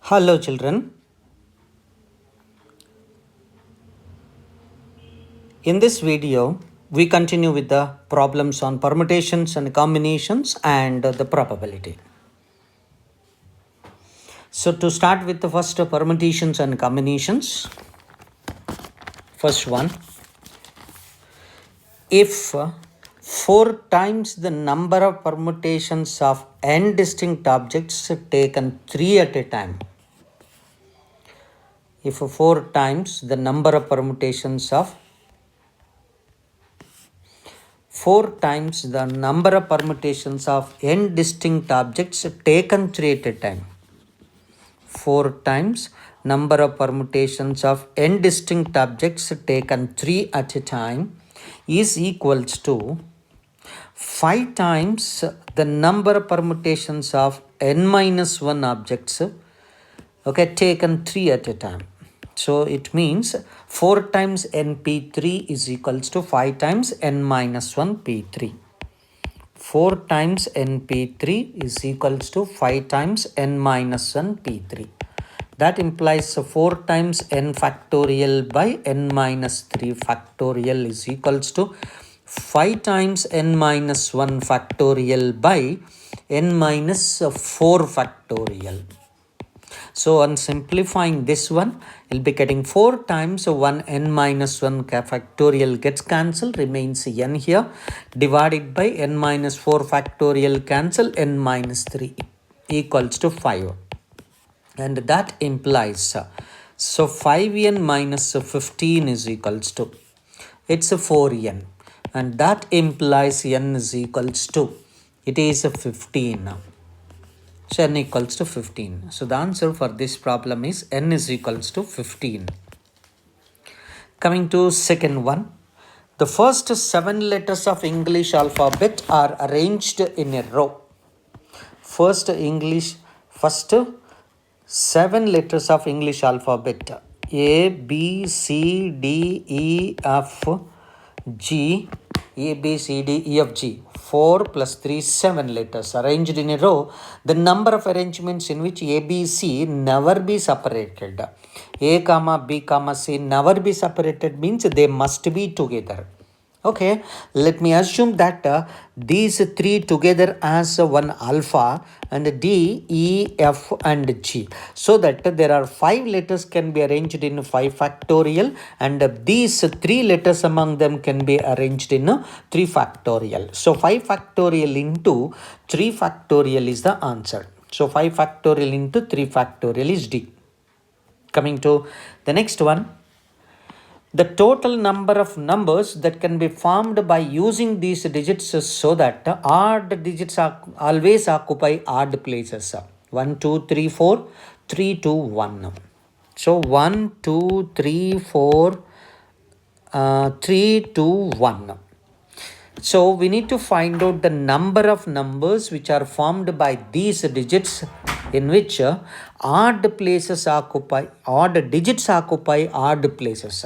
Hello children. In this video, we continue with the problems on permutations and combinations and the probability. So to start with the first permutations and combinations, first one, if 4 times the number of permutations of n distinct objects taken 3 at a time, if 4 times the number of permutations of 4 times the number of permutations of n distinct objects taken 3 at a time. 4 times number of permutations of n distinct objects taken 3 at a time is equals to 5 times the number of permutations of n minus 1 objects taken 3 at a time. So it means 4 times np3 is equals to 5 times n minus 1 p3. 4 times np3 is equals to 5 times n minus 1 p3. That implies 4 times n factorial by n minus 3 factorial is equals to 5 times n minus 1 factorial by n minus 4 factorial. So on simplifying this one, you'll be getting 4 times 1 n minus 1 factorial gets cancelled, remains n here, divided by n minus 4 factorial cancel n minus 3 equals to 5. And that implies, so 5n minus 15 is equals to, it's 4n. And that implies n is equals to, it is 15 now. So n equals to 15. So the answer for this problem is n is equals to 15. Coming to second one. The first 7 letters of English alphabet are arranged in a row. First 7 letters of English alphabet. A, B, C, D, E, F, G, A, B, C, D, E, F, G. 4 plus 3, 7 letters arranged in a row. The number of arrangements in which A, B, C never be separated. A, comma, B, comma, C never be separated means they must be together. Okay, let me assume that these 3 together as one alpha and D, E, F and G. So that there are 5 letters can be arranged in 5 factorial and these 3 letters among them can be arranged in 3 factorial. So 5 factorial into 3 factorial is the answer. So 5 factorial into 3 factorial is D. Coming to the next one. The total number of numbers that can be formed by using these digits so that odd digits always occupy odd places. 1, 2, 3, 4, 3, 2, 1. So 1, 2, 3, 4, 3, 2, 1. So we need to find out the number of numbers which are formed by these digits in which odd digits occupy odd places.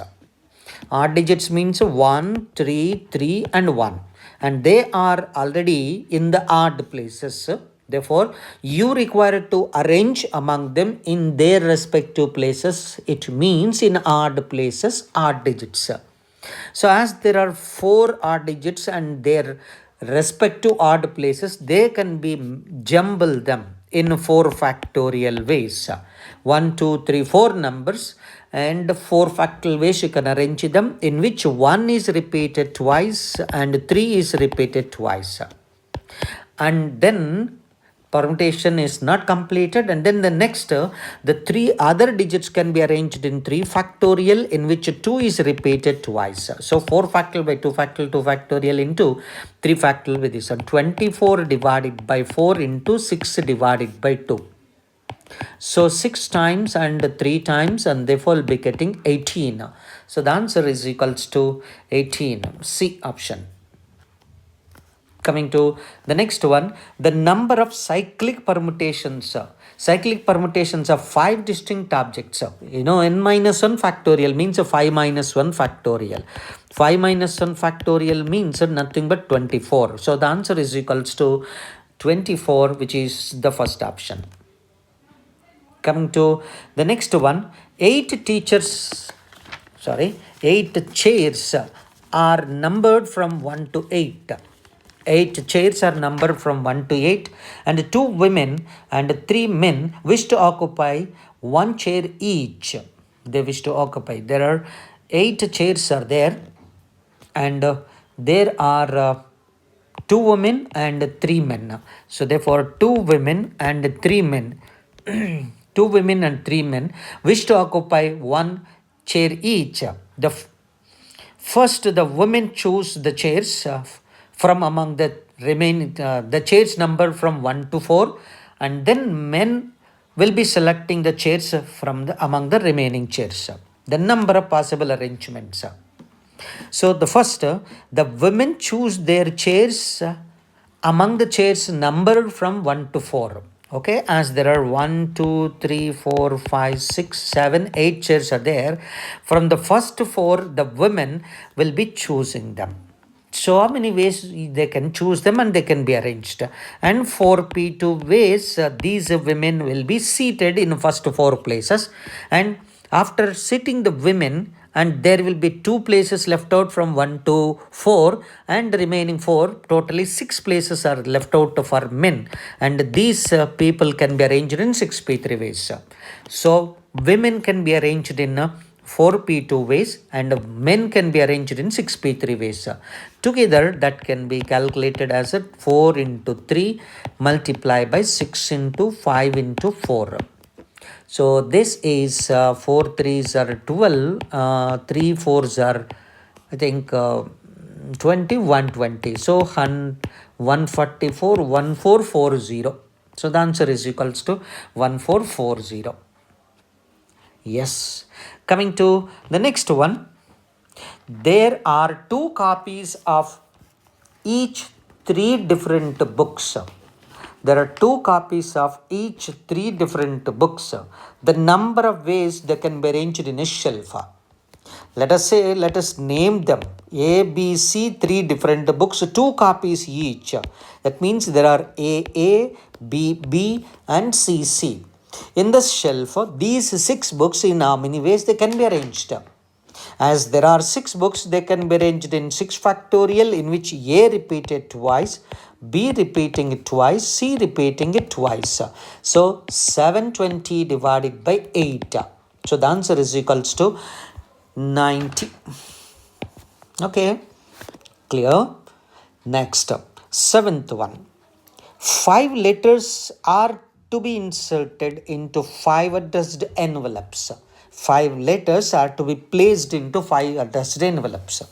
Odd digits means 1, 3, 3 and 1 and they are already in the odd places. Therefore, you require to arrange among them in their respective places. It means in odd places, odd digits. So as there are 4 odd digits and their respective odd places, they can be jumble them in 4 factorial ways. 1, 2, 3, 4 numbers and 4 factorial ways you can arrange them in which 1 is repeated twice and 3 is repeated twice. And then permutation is not completed and then the next the 3 other digits can be arranged in 3 factorial in which 2 is repeated twice. So 4 factorial by 2 factorial, 2 factorial into 3 factorial with this one. 24 divided by 4 into 6 divided by 2. So 6 times and 3 times and therefore will be getting 18. So the answer is equals to 18. C option. Coming to the next one, the number of cyclic permutations. Cyclic permutations of 5 distinct objects. N minus 1 factorial means 5 minus 1 factorial. 5 minus 1 factorial means nothing but 24. So the answer is equals to 24, which is the first option. Coming to the next one, 8 chairs are numbered from 1 to 8. 8 chairs are numbered from 1 to 8, and 2 women and 3 men wish to occupy 1 chair each. They wish to occupy. There are 8 chairs are there, and there are 2 women and 3 men. So therefore 2 women and 3 men 2 women and 3 men wish to occupy 1 chair each. First, the women choose the chairs from among the remaining the chairs number from 1 to 4, and then men will be selecting the chairs from among the remaining chairs. The number of possible arrangements. So the first, the women choose their chairs among the chairs numbered from 1 to 4. Okay, as there are 1, 2, 3, 4, 5, 6, 7, 8 chairs are there. From the first 4, the women will be choosing them. So how many ways they can choose them and they can be arranged. And 4P2 ways these women will be seated in first 4 places. And after sitting the women, and there will be 2 places left out from 1 to 4, and the remaining 4, totally 6 places are left out for men, and these people can be arranged in 6P3 ways. So women can be arranged in 4P2 ways, and men can be arranged in 6P3 ways. Together that can be calculated as a 4 into 3 multiplied by 6 into 5 into 4. So this is 4 3s are 12, 3 4s are I think 20, 120. So 144, 1440. So the answer is equals to 1440. Yes. Coming to the next one, there are 2 copies of each 3 different books. There are 2 copies of each 3 different books. The number of ways they can be arranged in a shelf. Let us name them. A, B, C, 3 different books, 2 copies each. That means there are A, B, B, and C, C. In the shelf, these 6 books, in how many ways they can be arranged? As there are 6 books, they can be arranged in 6 factorial, in which A repeated twice, B repeating it twice, C repeating it twice. So 720 divided by 8. So the answer is equals to 90. Okay, clear? Next, 7th one. 5 letters are to be inserted into 5 addressed envelopes. 5 letters are to be placed into 5 addressed envelopes.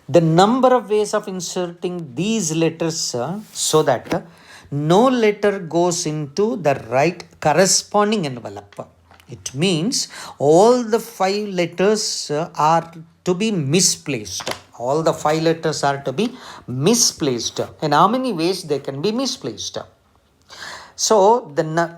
The number of ways of inserting these letters so that no letter goes into the right corresponding envelope. It means all the 5 letters are to be misplaced. All the 5 letters are to be misplaced. And how many ways they can be misplaced? So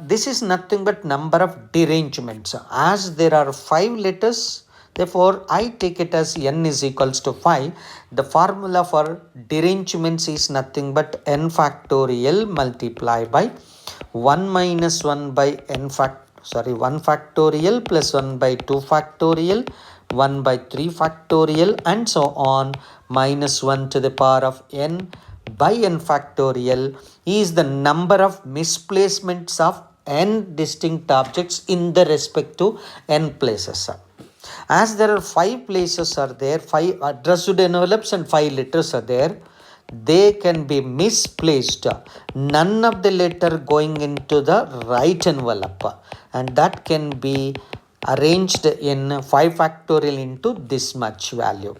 this is nothing but number of derangements. As there are 5 letters, therefore I take it as n is equals to 5. The formula for derangements is nothing but n factorial multiplied by 1 minus 1 by 1 factorial plus 1 by 2 factorial, 1 by 3 factorial, and so on, minus 1 to the power of n by n factorial is the number of misplacements of n distinct objects in the respect to n places. As there are 5 places are there, 5 addressed envelopes and 5 letters are there, they can be misplaced. None of the letter going into the right envelope, and that can be arranged in 5 factorial into this much value.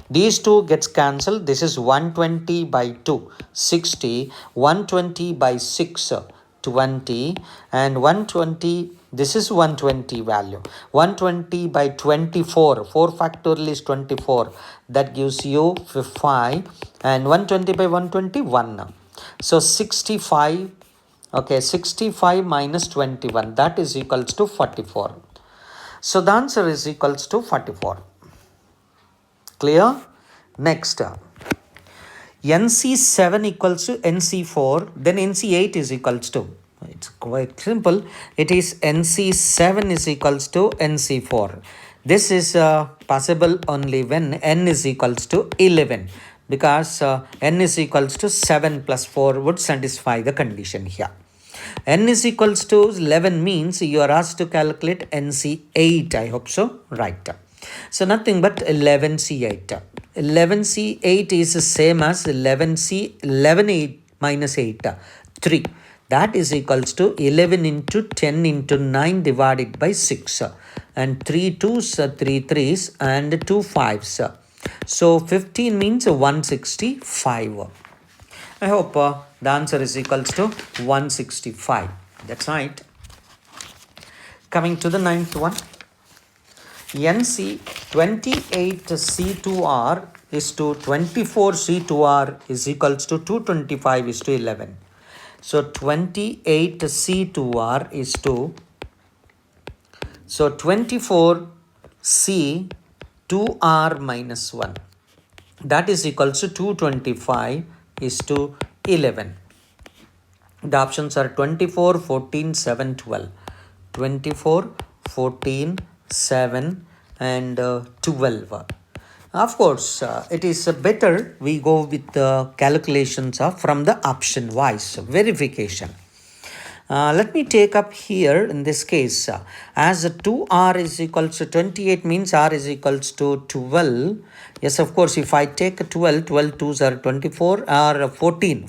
These 2 gets cancelled. This is 120 by 2, 60, 120 by 6, 20, and 120, this is 120 value. 120 by 24, 4 factorial is 24. That gives you 5, and 120 by 121. So 65, okay, 65 minus 21, that is equals to 44. So the answer is equals to 44. Clear? Next, NC7 equals to NC4, then NC8 is equals to It's quite simple. It is NC7 is equals to NC4. This is possible only when n is equals to 11, because n is equals to 7 plus 4 would satisfy the condition here. N is equals to 11 means you are asked to calculate NC8. I hope so. Right. So nothing but 11C8. 11C8 is the same as 11 minus 8. 3. That is equals to 11 into 10 into 9 divided by 6. And 3 2s, 3 3s and 2 5s. So 15 means 165. I hope the answer is equals to 165. That's right. Coming to the ninth one. NC 28C2R is to 24C2R is equals to 225 is to 11. So 28C2R is to, so 24C2R minus 1. That is equals to 225 is to 11. The options are 24, 14, 7, 12. 24, 14, 7 and 12. Of course, it is better we go with the calculations from the option wise verification. Let me take up here in this case, as 2R is equals to 28 means R is equals to 12. Yes, of course, if I take 12, 12 2s are 24 or 14.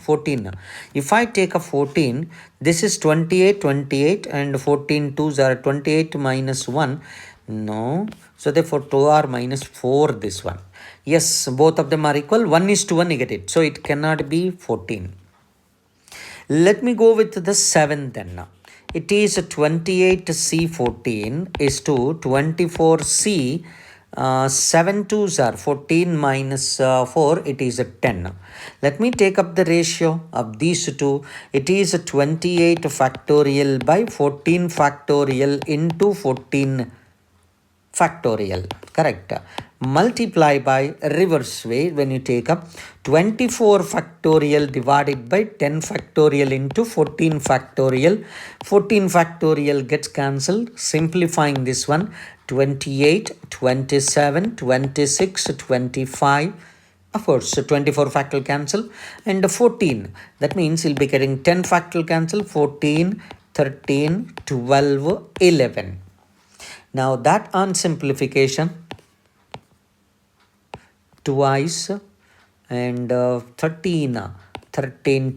If I take a 14, this is 28, 28 and 14 2s are 28 minus 1. No. So therefore 2R minus 4 this one. Yes, both of them are equal. 1 is to 1 negative. So it cannot be 14. Let me go with the 7 then. It is 28C14 is to 24C. 7 2s are 14 minus 4. It is 10. Let me take up the ratio of these two. It is 28 factorial by 14 factorial into 14 factorial. Correct. Multiply by reverse way when you take up 24 factorial divided by 10 factorial into 14 factorial. 14 factorial gets cancelled. Simplifying this one, 28, 27, 26, 25. Of course, 24 factorial cancel and 14. That means you'll be getting 10 factorial cancel, 14, 13, 12, 11. Now that on simplification, twice and 13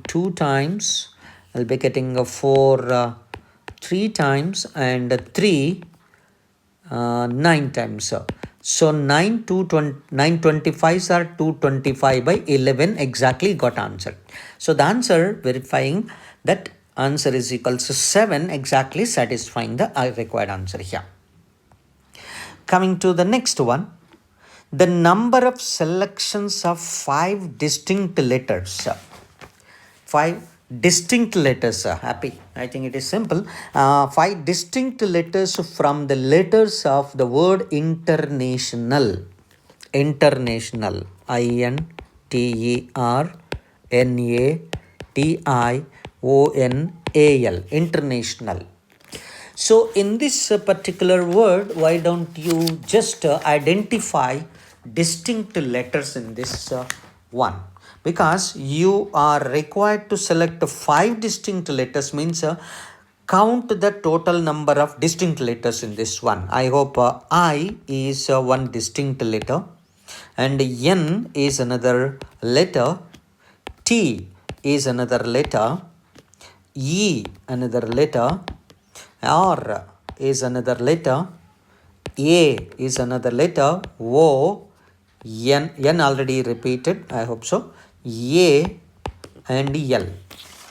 2 times, I'll be getting 4 3 times and 3 9 times. So 925s are 225 by 11 exactly got answered. So the answer verifying that answer is equals to 7 exactly satisfying the required answer here. Coming to the next one. The number of selections of 5 distinct letters. 5 distinct letters. Happy. I think it is simple. 5 distinct letters from the letters of the word international. International. INTERNATIONAL. International. So in this particular word, why don't you just identify distinct letters in this one? Because you are required to select 5 distinct letters means count the total number of distinct letters in this one. I hope I is one distinct letter and N is another letter, T is another letter, E another letter, R is another letter, A is another letter, O, N already repeated, I hope so, A and L.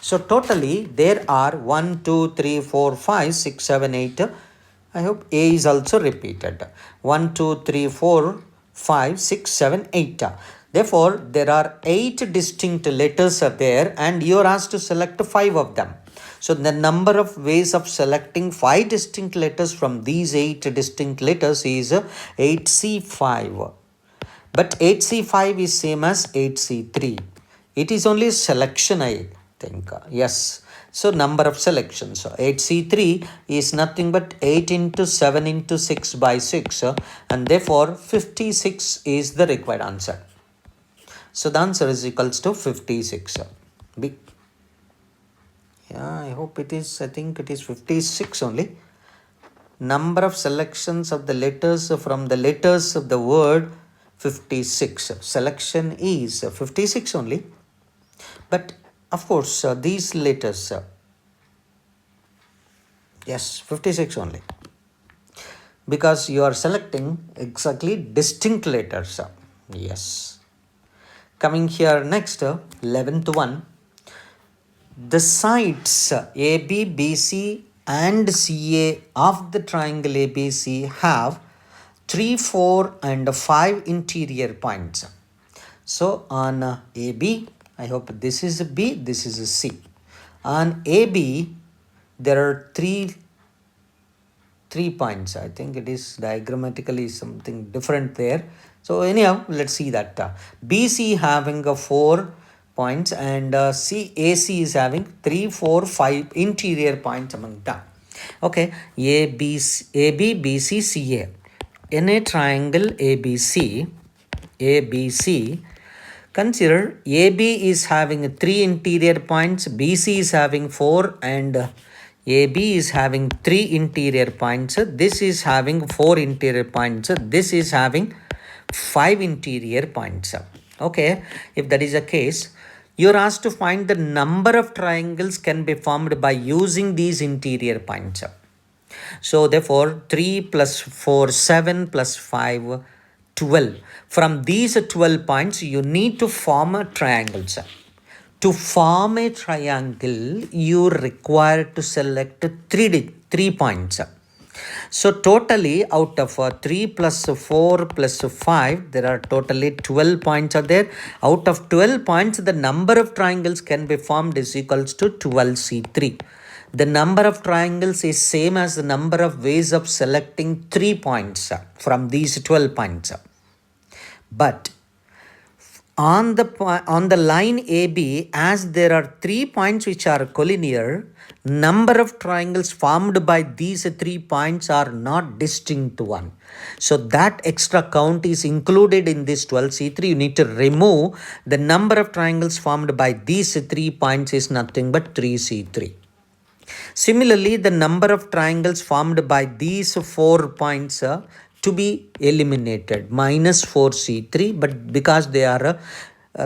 So totally there are 1, 2, 3, 4, 5, 6, 7, 8. I hope A is also repeated. 1, 2, 3, 4, 5, 6, 7, 8. Therefore, there are 8 distinct letters are there and you are asked to select 5 of them. So the number of ways of selecting 5 distinct letters from these 8 distinct letters is 8C5. But 8C5 is same as 8C3. It is only selection, I think. Yes. So number of selections. 8C3 is nothing but 8 into 7 into 6 by 6, and therefore 56 is the required answer. So the answer is equals to 56. B. Yeah, I hope it is. I think it is 56 only. Number of selections of the letters from the letters of the word 56. Selection is 56 only. But of course, these letters, yes, 56 only. Because you are selecting exactly distinct letters. Yes. Coming here next, 11th one. The sides AB, BC and CA of the triangle ABC have 3, 4 and 5 interior points. So on AB, I hope this is B, this is C. On AB, there are three points. I think it is diagrammatically something different there. So anyhow, let's see that. BC having a 4 points and AC is having 3, 4, 5 interior points among them. Okay, AB, BC, CA. In a triangle ABC, consider AB is having 3 interior points, BC is having 4 and AB is having 3 interior points, this is having 4 interior points, this is having 5 interior points. Okay, if that is the case, you are asked to find the number of triangles can be formed by using these interior points. So therefore 3 plus 4, 7 plus 5, 12. From these 12 points, you need to form a triangle. To form a triangle, you require to select 3 points. So totally out of 3 plus 4 plus 5, there are totally 12 points are there. Out of 12 points, the number of triangles can be formed is equals to 12C3. The number of triangles is same as the number of ways of selecting 3 points from these 12 points. But on the line AB, as there are 3 points which are collinear, number of triangles formed by these 3 points are not distinct one. So that extra count is included in this 12C3. You need to remove the number of triangles formed by these 3 points is nothing but 3C3. Similarly, the number of triangles formed by these 4 points to be eliminated, minus 4C3, but because they are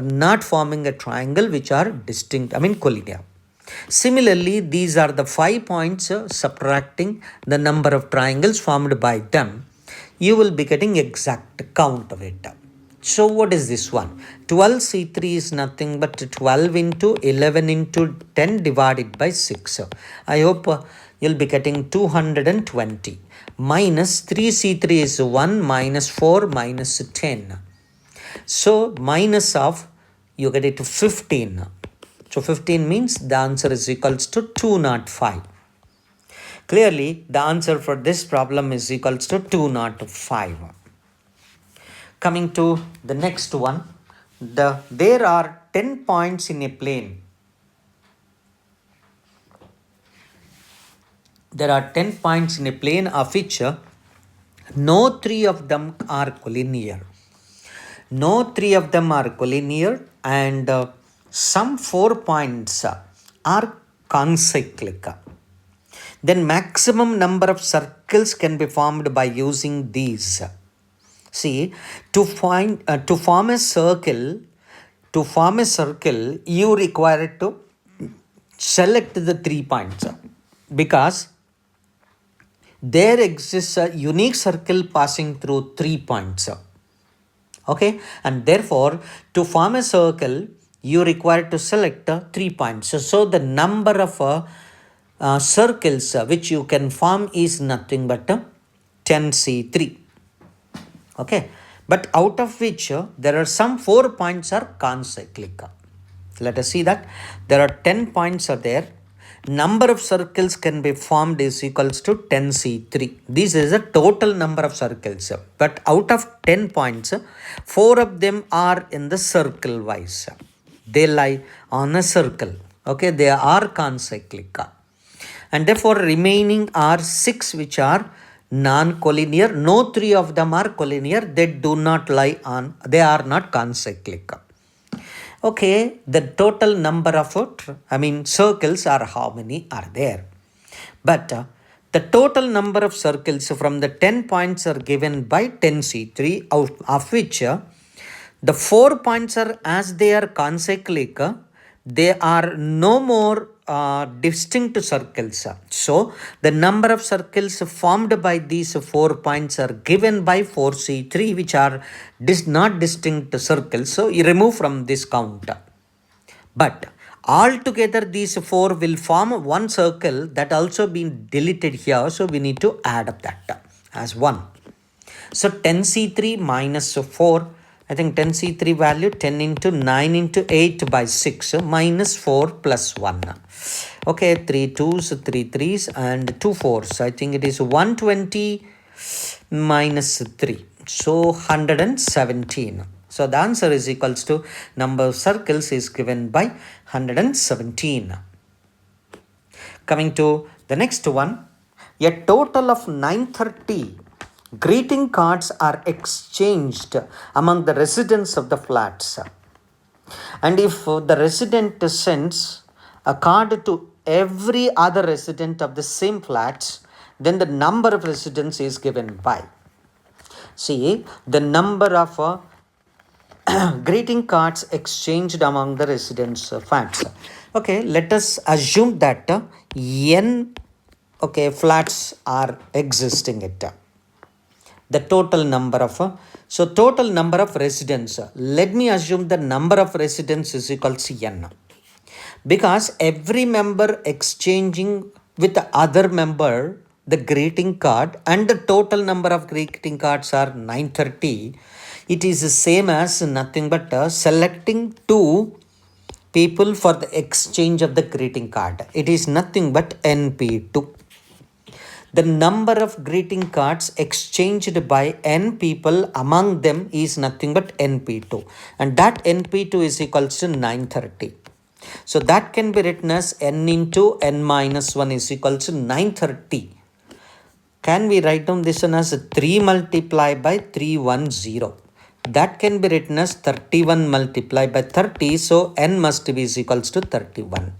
not forming a triangle which are distinct, collinear. Similarly, these are the 5 points subtracting the number of triangles formed by them. You will be getting exact count of it. So what is this one? 12C3 is nothing but 12 into 11 into 10 divided by 6. I hope you'll be getting 220. Minus 3C3 is 1 minus 4 minus 10. So minus of, you get it to 15. So 15 means the answer is equals to 205. Clearly, the answer for this problem is equals to 205. Coming to the next one, there are 10 points in a plane. There are 10 points in a plane of which no 3 of them are collinear. No 3 of them are collinear and some 4 points are concyclic. Then maximum number of circles can be formed by using these. See, to form a circle, you require to select the 3 points because there exists a unique circle passing through 3 points. Okay, and therefore to form a circle, you require to select 3 points. So the number of circles which you can form is nothing but 10C3. Okay, but out of which there are some 4 points are concyclic. Let us see that there are 10 points are there. Number of circles can be formed is equals to 10C3. This is the total number of circles. But out of 10 points, 4 of them are in the circle wise. They lie on a circle. Okay, they are concyclic. And therefore remaining are 6 which are non-collinear. No 3 of them are collinear. They do not lie on, they are not concyclic. Okay, the total number of circles are how many are there? But the total number of circles from the 10 points are given by 10C3, of which the 4 points are, as they are concyclic, they are no more distinct circles. So the number of circles formed by these 4 points are given by 4C3, which are not distinct circles. So you remove from this count. But altogether these 4 will form one circle that also been deleted here. So we need to add up that as 1. So 10C3 minus 4, I think 10C3 value 10 into 9 into 8 by 6 minus 4 plus 1. Okay, 3 2s, 3 3s and 2 4s. I think it is 120 minus 3. So 117. So the answer is equals to number of circles is given by 117. Coming to the next one, a total of 930 greeting cards are exchanged among the residents of the flats. And if the resident sends a card to every other resident of the same flats, then the number of residents is given by. See, the number of greeting cards exchanged among the residents' flats. Okay, let us assume that n flats are existing at the total number of total number of residents. Let me assume the number of residents is equal to n, because every member exchanging with the other member the greeting card and the total number of greeting cards are 930. It is the same as nothing but selecting 2 people for the exchange of the greeting card. It is nothing but NP2. The number of greeting cards exchanged by n people among them is nothing but NP2. And that NP2 is equal to 930. So that can be written as n into n minus 1 is equal to 930. Can we write down this one as 3 multiplied by 310? That can be written as 31 multiplied by 30. So n must be equals to 31.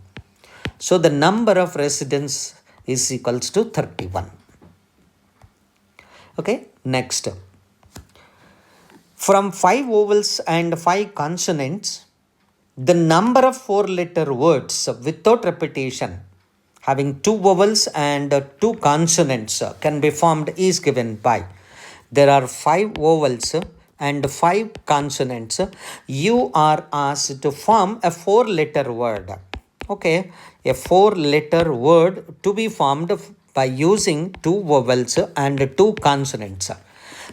So the number of residents is equals to 31. Okay, next. From 5 vowels and 5 consonants, the number of 4-letter words without repetition having 2 vowels and 2 consonants can be formed is given by. There are 5 vowels and 5 consonants. You are asked to form a 4-letter word. Okay, a 4-letter word to be formed by using 2 vowels and 2 consonants.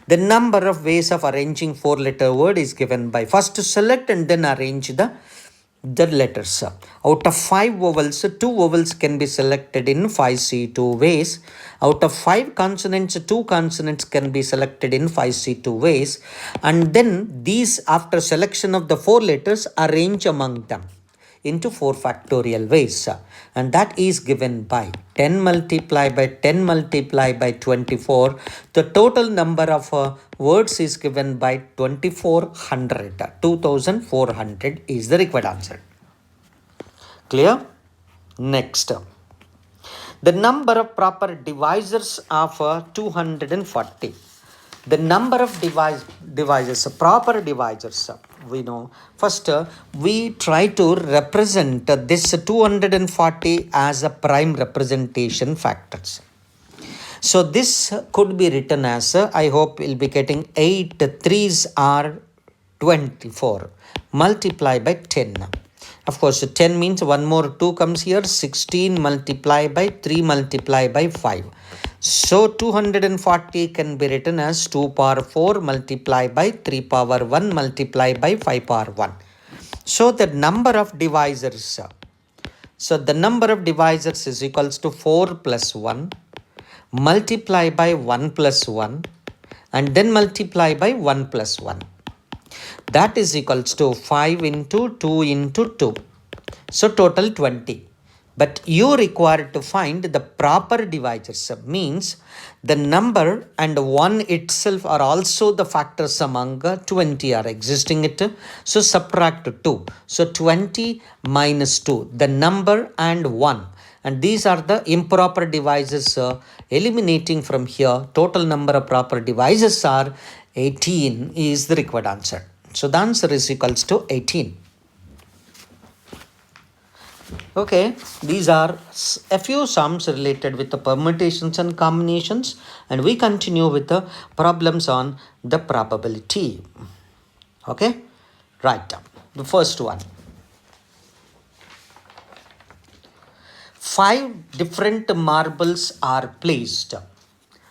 The number of ways of arranging 4-letter word is given by. First select and then arrange the letters. Out of 5 vowels, 2 vowels can be selected in 5C2 ways. Out of 5 consonants, 2 consonants can be selected in 5C2 ways. And then these, after selection of the 4 letters, arrange among them into 4 factorial ways. And that is given by 10 multiplied by 10 multiplied by 24. The total number of words is given by 2400. 2400 is the required answer. Clear? Next. The number of proper divisors of 240. The number of divisors, proper divisors, we know. First, we try to represent this 240 as a prime representation factors. So this could be written as, I hope we'll be getting 8 3s are 24 multiplied by 10. Of course, 10 means one more 2 comes here, 16 multiplied by 3 multiplied by 5. So 240 can be written as 2 power 4 multiplied by 3 power 1 multiplied by 5 power 1. So the number of divisors. So the number of divisors is equals to 4 plus 1 multiply by 1 plus 1 and then multiply by 1 plus 1. That is equals to 5 into 2 into 2. So total 20. But you require to find the proper divisors. Means the number and 1 itself are also the factors among 20 are existing it. So subtract 2. So 20 minus 2, the number and 1. And these are the improper divisors. Eliminating from here, total number of proper divisors are 18 is the required answer. So the answer is equals to 18. Okay, these are a few sums related with the permutations and combinations, and we continue with the problems on the probability. Okay, right. The first one. 5 different marbles are placed.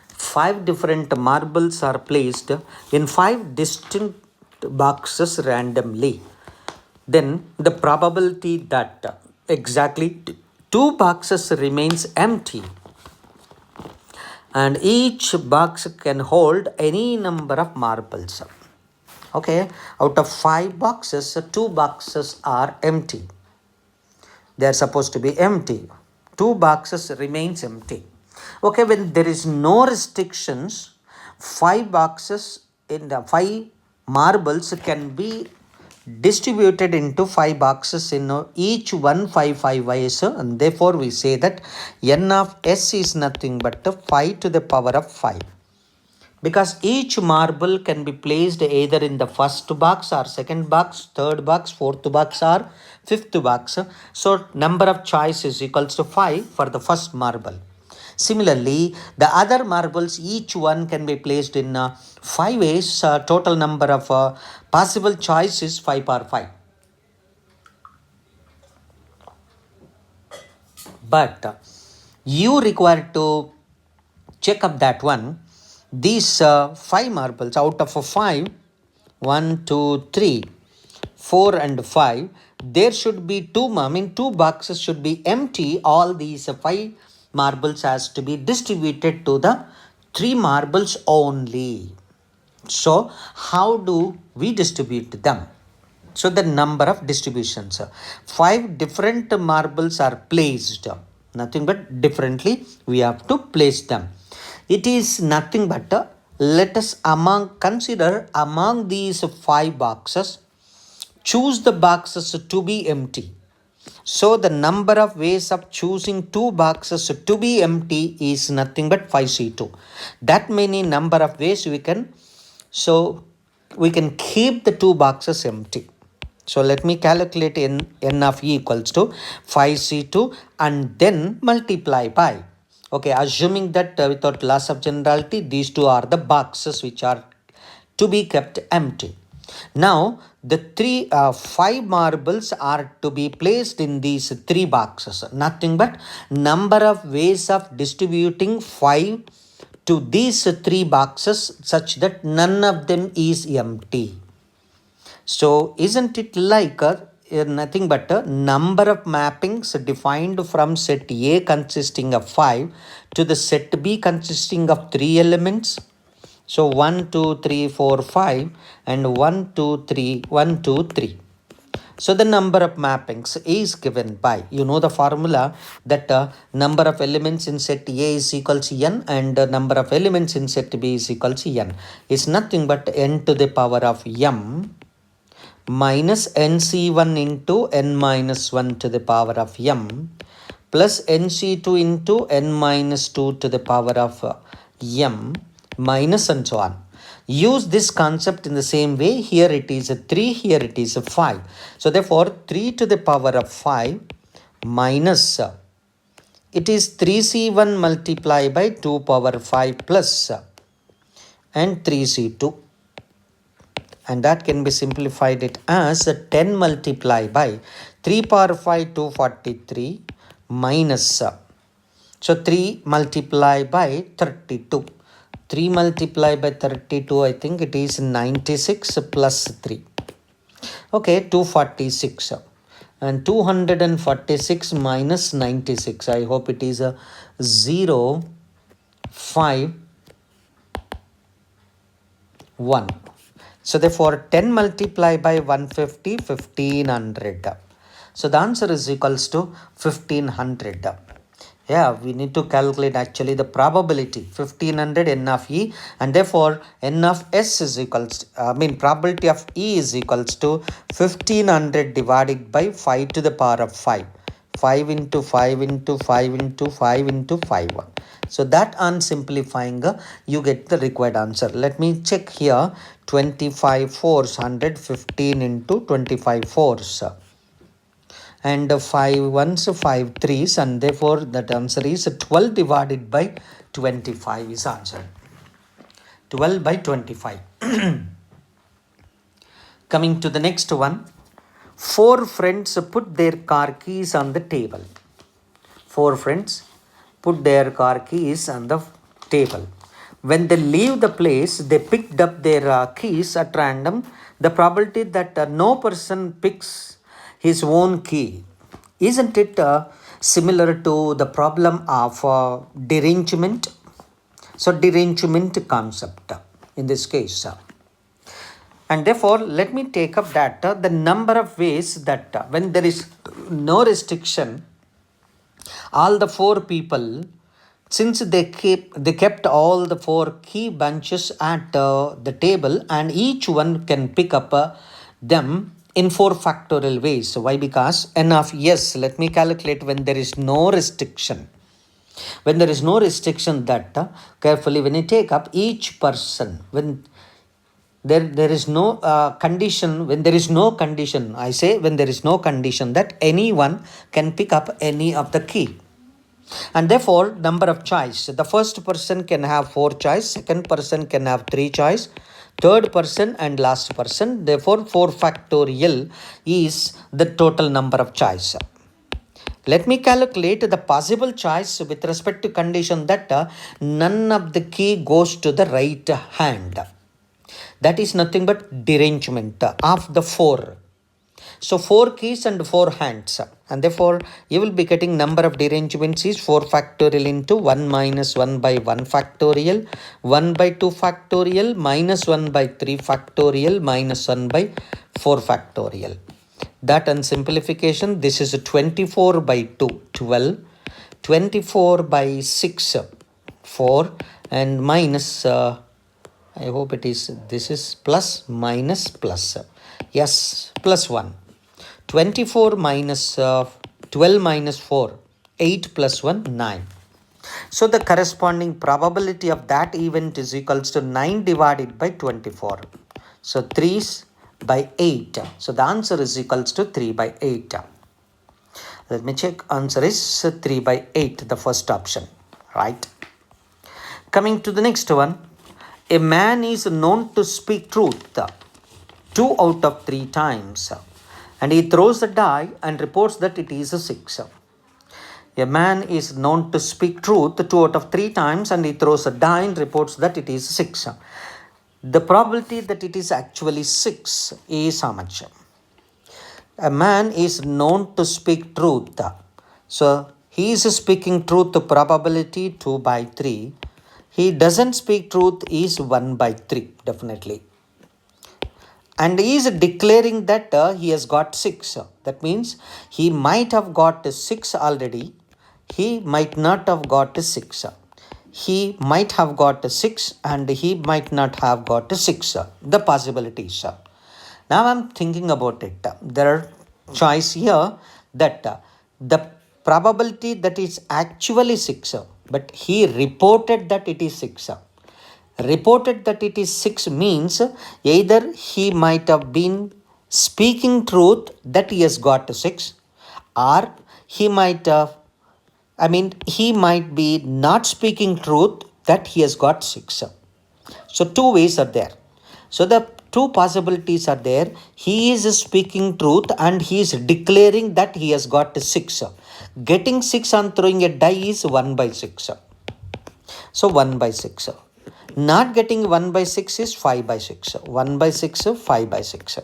5 different marbles are placed in 5 distinct boxes randomly. Then the probability that exactly 2 boxes remains empty and each box can hold any number of marbles. Okay, out of 5 boxes, 2 boxes are empty. They are supposed to be empty. 2 boxes remains empty. Okay, when there is no restrictions, 5 boxes in the 5 marbles can be distributed into 5 boxes in each one 5 ways, and therefore we say that n of s is nothing but 5 to the power of 5, because each marble can be placed either in the first box or second box, third box, fourth box or fifth box. So number of choice is equals to 5 for the first marble. Similarly, the other marbles, each one can be placed in 5 ways. Total number of possible choice is 5 power 5. But you require to check up that one. These 5 marbles out of 5, 1, 2, 3, 4 and 5, there should be 2, 2 boxes should be empty. All these 5 marbles has to be distributed to the 3 marbles only. So how do we distribute them? So the number of distributions, 5 different marbles are placed, nothing but differently we have to place them. It is nothing but let us consider among these 5 boxes, choose the boxes to be empty. So the number of ways of choosing 2 boxes to be empty is nothing but 5c2. That many number of ways we can, so we can keep the 2 boxes empty. So let me calculate n of e equals to 5c2 and then multiply by. Okay, assuming that without loss of generality, these 2 are the boxes which are to be kept empty. Now the 5 marbles are to be placed in these 3 boxes. Nothing but number of ways of distributing 5 to these 3 boxes such that none of them is empty. So isn't it like nothing but a number of mappings defined from set A consisting of 5 to the set B consisting of 3 elements? So 1, 2, 3, 4, 5 and 1, 2, 3, 1, 2, 3. So the number of mappings is given by, you know the formula that number of elements in set A is equal to n and number of elements in set B is equal to n. Is nothing but n to the power of m minus nc1 into n minus 1 to the power of m plus nc2 into n minus 2 to the power of m minus and so on. Use this concept in the same way. Here it is a 3, here it is a 5. So therefore 3 to the power of 5 minus it is 3c1 multiplied by 2 power 5 plus and 3c2, and that can be simplified it as 10 multiplied by 3 power 5 243 minus so 3 multiplied by 32. 3 multiplied by 32, I think it is 96 plus 3. Okay, 246. And 246 minus 96. I hope it is a 0, 5, 1. So therefore 10 multiplied by 150, 1500. So the answer is equals to 1500. Yeah, we need to calculate actually the probability 1500 n of E, and therefore n of S is equals to, probability of E is equals to 1500 divided by 5 to the power of 5. 5 into 5 into 5 into 5 into 5. So that on simplifying, you get the required answer. Let me check here. 25 fours, 115 into 25 fours. And 5 ones, 5 threes, and therefore that answer is 12 divided by 25 is answered. 12 by 25. Coming to the next one. 4 friends put their car keys on the table. 4 friends put their car keys on the table. When they leave the place, they picked up their keys at random. The probability that no person picks his own key. Isn't it similar to the problem of derangement? So derangement concept in this case. And therefore, let me take up that the number of ways that when there is no restriction, all the 4 people, since they kept all the 4 key bunches at the table, and each one can pick up them in 4 factorial ways. Why? Because n of S, let me calculate when there is no restriction. When there is no restriction, that carefully when you take up each person, when there is no condition, when there is no condition, I say when there is no condition that anyone can pick up any of the key. And therefore, number of choice. The first person can have 4 choice, second person can have 3 choice, third person and last person. Therefore, 4 factorial is the total number of choice. Let me calculate the possible choice with respect to condition that none of the key goes to the right hand. That is nothing but derangement of the 4. So 4 keys and 4 hands, and therefore you will be getting number of derangements is 4 factorial into 1 minus 1 by 1 factorial, 1 by 2 factorial, minus 1 by 3 factorial, minus 1 by 4 factorial. That on simplification, this is 24 by 2, 12, 24 by 6, 4, and minus, I hope it is, this is plus, minus, plus. Yes, plus 1. 24 minus 12 minus 4, 8 plus 1, 9. So the corresponding probability of that event is equals to 9 divided by 24. So 3 by 8. So the answer is equals to 3 by 8. Let me check. Answer is 3 by 8, the first option. Right. Coming to the next one. A man is known to speak truth 2 out of 3 times. And he throws a die and reports that it is a 6. A man is known to speak truth 2 out of 3 times, and he throws a die and reports that it is 6. The probability that it is actually 6 is how much? A man is known to speak truth. So he is speaking truth, probability 2 by 3. He doesn't speak truth is 1 by 3, definitely. And he is declaring that he has got 6. That means he might have got 6 already. He might not have got 6. He might have got 6 and he might not have got 6. The possibilities. Now I'm thinking about it. There are choice here that the probability that is actually 6, but he reported that it is 6. Reported that it is 6 means either he might have been speaking truth that he has got 6, or he might be not speaking truth that he has got 6. So 2 ways are there. So the 2 possibilities are there. He is speaking truth and he is declaring that he has got 6. Getting 6 on throwing a die is 1 by 6. So 1 by 6. Not getting 1 by 6 is 5 by 6. 1 by 6, 5 by 6.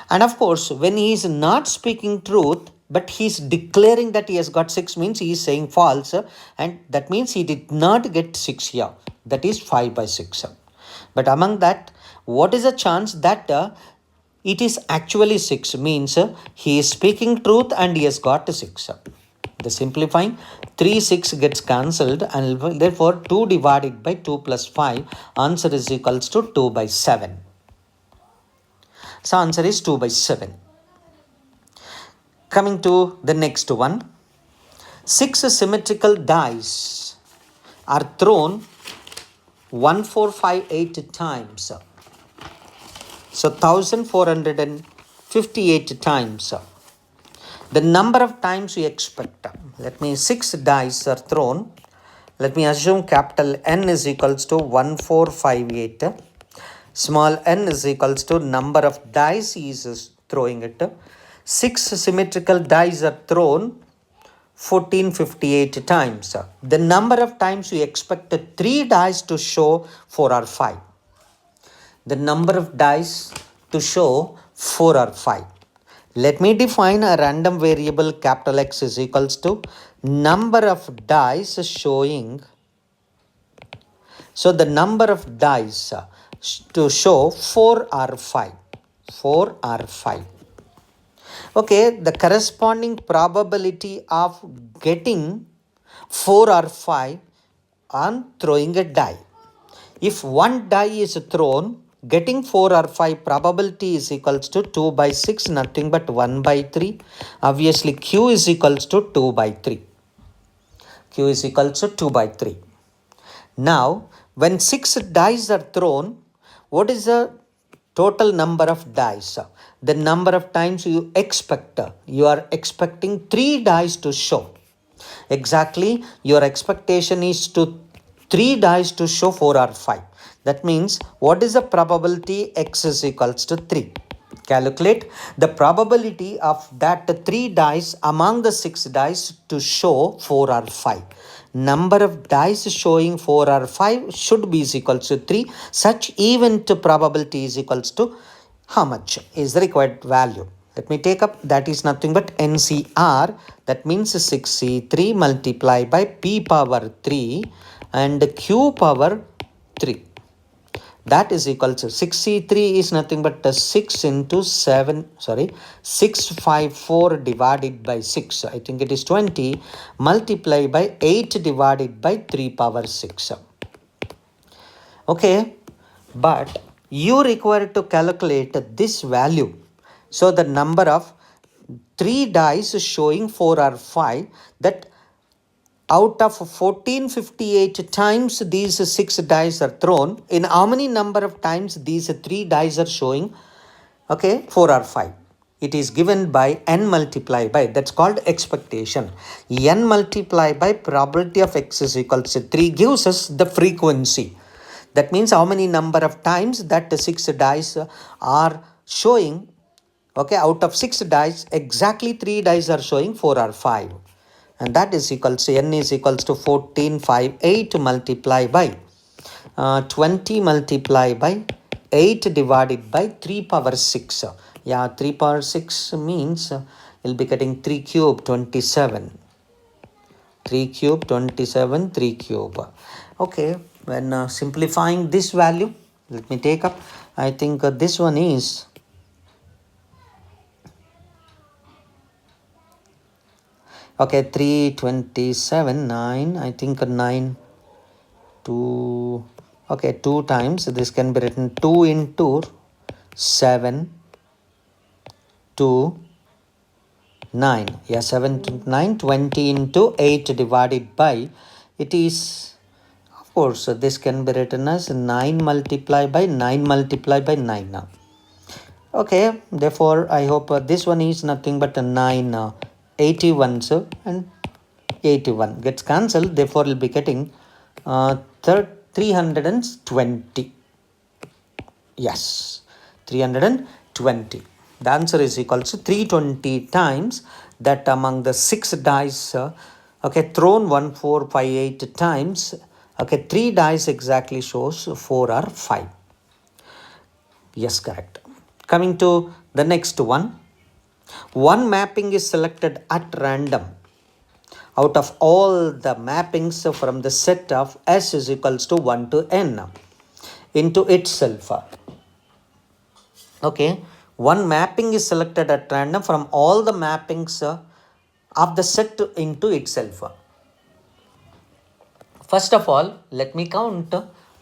And of course, when he is not speaking truth, but he is declaring that he has got 6 means he is saying false, and that means he did not get 6 here. That is 5 by 6. But among that, what is the chance that It is actually 6 means he is speaking truth and he has got 6. The simplifying 3 6 gets cancelled and therefore 2 divided by 2 plus 5 answer is equals to 2 by 7. So answer is 2 by 7. Coming to the next one. 6 symmetrical dice are thrown 1 4 5 8 times. So 1458 times. The number of times we expect. Let me 6 dice are thrown. Let me assume capital N is equals to 1458. Small n is equals to number of dice he is throwing it. 6 symmetrical dice are thrown 1458 times. The number of times we expect 3 dice to show 4 or 5. The number of dice to show 4 or 5. Let me define a random variable capital X is equals to number of dice showing. So the number of dice to show 4 or 5. 4 or 5. Okay, the corresponding probability of getting 4 or 5 on throwing a die. If one die is thrown, getting 4 or 5 probability is equals to 2 by 6, nothing but 1 by 3. Obviously, Q is equals to 2 by 3. Q is equals to 2 by 3. Now, when 6 dice are thrown, what is the total number of dice? The number of times you expect. You are expecting 3 dice to show. Exactly, your expectation is to 3 dice to show 4 or 5. That means, what is the probability? X is equals to 3. Calculate the probability of that 3 dice among the 6 dice to show 4 or 5. Number of dice showing 4 or 5 should be equals to 3. Such event probability is equals to how much is the required value? Let me take up, that is nothing but NCR. That means 6C3 multiplied by P power 3 and Q power 3. That is equal to 6C3 is nothing but 6 into 7, 654 divided by 6. I think it is 20 multiplied by 8 divided by 3 power 6. Okay, but you require to calculate this value. So the number of 3 dice showing 4 or 5, that out of 1458 times these 6 dice are thrown, in how many number of times these 3 dice are showing, okay, 4 or 5. It is given by n multiplied by, that's called expectation. N multiplied by probability of x is equals to 3 gives us the frequency. That means how many number of times that the 6 dice are showing. Okay, out of 6 dice, exactly 3 dice are showing 4 or 5. And that is equals to n is equals to 1458 multiplied by 20 multiplied by 8 divided by 3 power 6. Yeah, 3 power 6 means you'll be getting 3 cube 27. 3 cube 27, 3 cube. Okay, when simplifying this value, let me take up, I think this one is okay, 327, 9, I think 9, 2, okay, 2 times, this can be written 2 into 7, 2, 9, yeah, 7 to 9, 20 into 8 divided by, it is, of course, this can be written as 9 multiplied by 9 multiplied by 9 now. Okay, therefore, I hope this one is nothing but a 9, 81, so, and 81 gets cancelled, therefore we'll be getting 320. Yes, 320. The answer is equal to 320 times that among the 6 dice, okay, thrown 1, 4, 5, 8 times, okay, 3 dice exactly shows 4 or 5. Yes, correct. Coming to the next one. One mapping is selected at random out of all the mappings from the set of S is equals to 1 to N into itself. Okay, One mapping is selected at random from all the mappings of the set into itself. First of all, let me count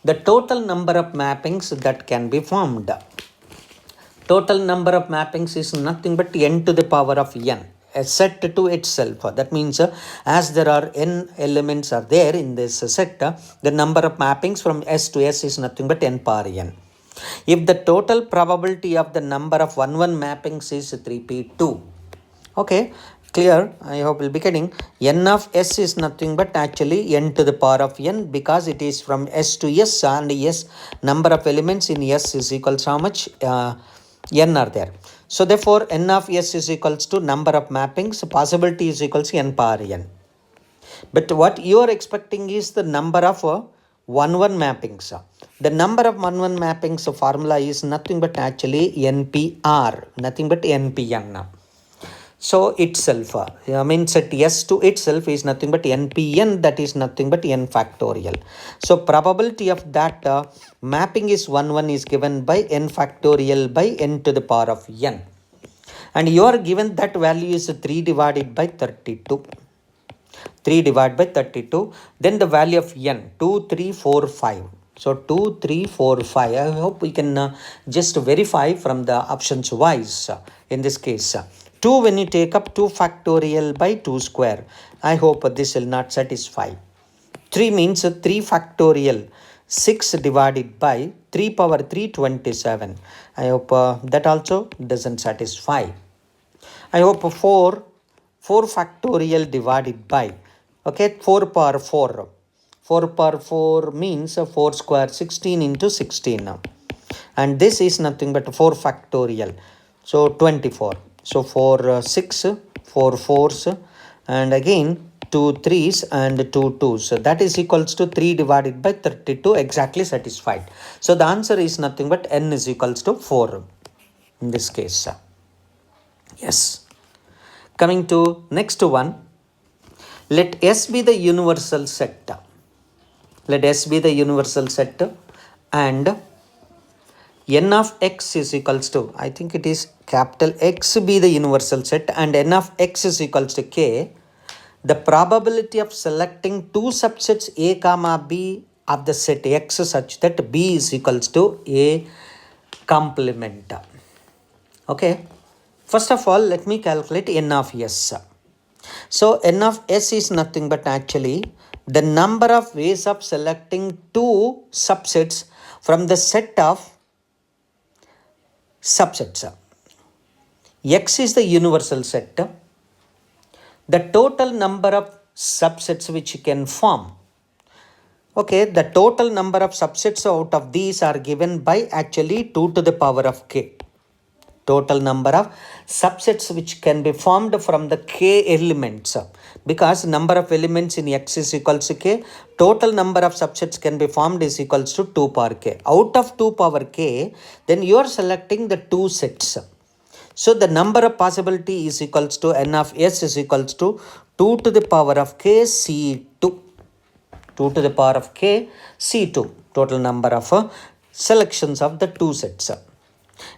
the total number of mappings that can be formed. Total number of mappings is nothing but n to the power of n, a set to itself. That means as there are n elements are there in this set, the number of mappings from S to S is nothing but n power n. If the total probability of the number of 1-1 mappings is 3p2, okay, clear? I hope you'll be getting. N of S is nothing but actually n to the power of n, because it is from S to S, and S number of elements in S is equals to how much? N are there. So therefore n of S is equals to number of mappings, possibility is equals to n power n. But what you are expecting is the number of 1-1 mappings. The number of 1-1 mappings formula is nothing but actually NPR, nothing but NPN. So itself, set S to itself is nothing but NPN, that is nothing but n factorial. So probability of that mapping is 1-1 is given by n factorial by n to the power of n. And you are given that value is 3 divided by 32. 3 divided by 32. Then the value of n, 2, 3, 4, 5. So 2, 3, 4, 5. I hope we can just verify from the options wise in this case. 2 when you take up 2 factorial by 2 square. I hope this will not satisfy. 3 means 3 factorial. 6 divided by 3 power 3, 27. I hope that also doesn't satisfy. I hope 4 factorial divided by, okay, 4 power 4. 4 power 4 means 4 square 16 into 16. And this is nothing but 4 factorial. So 24. So 4 6, 4 4s, and again 2 3s and 2 2s. That is equals to 3 divided by 32, exactly satisfied. So the answer is nothing but n is equals to 4 in this case. Yes. Coming to next one, let S be the universal set. Let S be the universal set, and n of x is equals to, I think it is capital X be the universal set, and n of x is equals to k. The probability of selecting two subsets A comma B of the set X such that B is equals to A complement. Okay. First of all, let me calculate n of S. So n of S is nothing but actually the number of ways of selecting two subsets from the set of subsets. X is the universal set. The total number of subsets which you can form. Okay, the total number of subsets out of these are given by actually 2 to the power of k. Total number of subsets which can be formed from the k elements, because number of elements in X is equals to k, total number of subsets can be formed is equals to 2 power k. Out of 2 power k, then you are selecting the two sets. So the number of possibility is equals to n of S is equals to 2 to the power of k C2. 2 to the power of k C2, total number of selections of the two sets.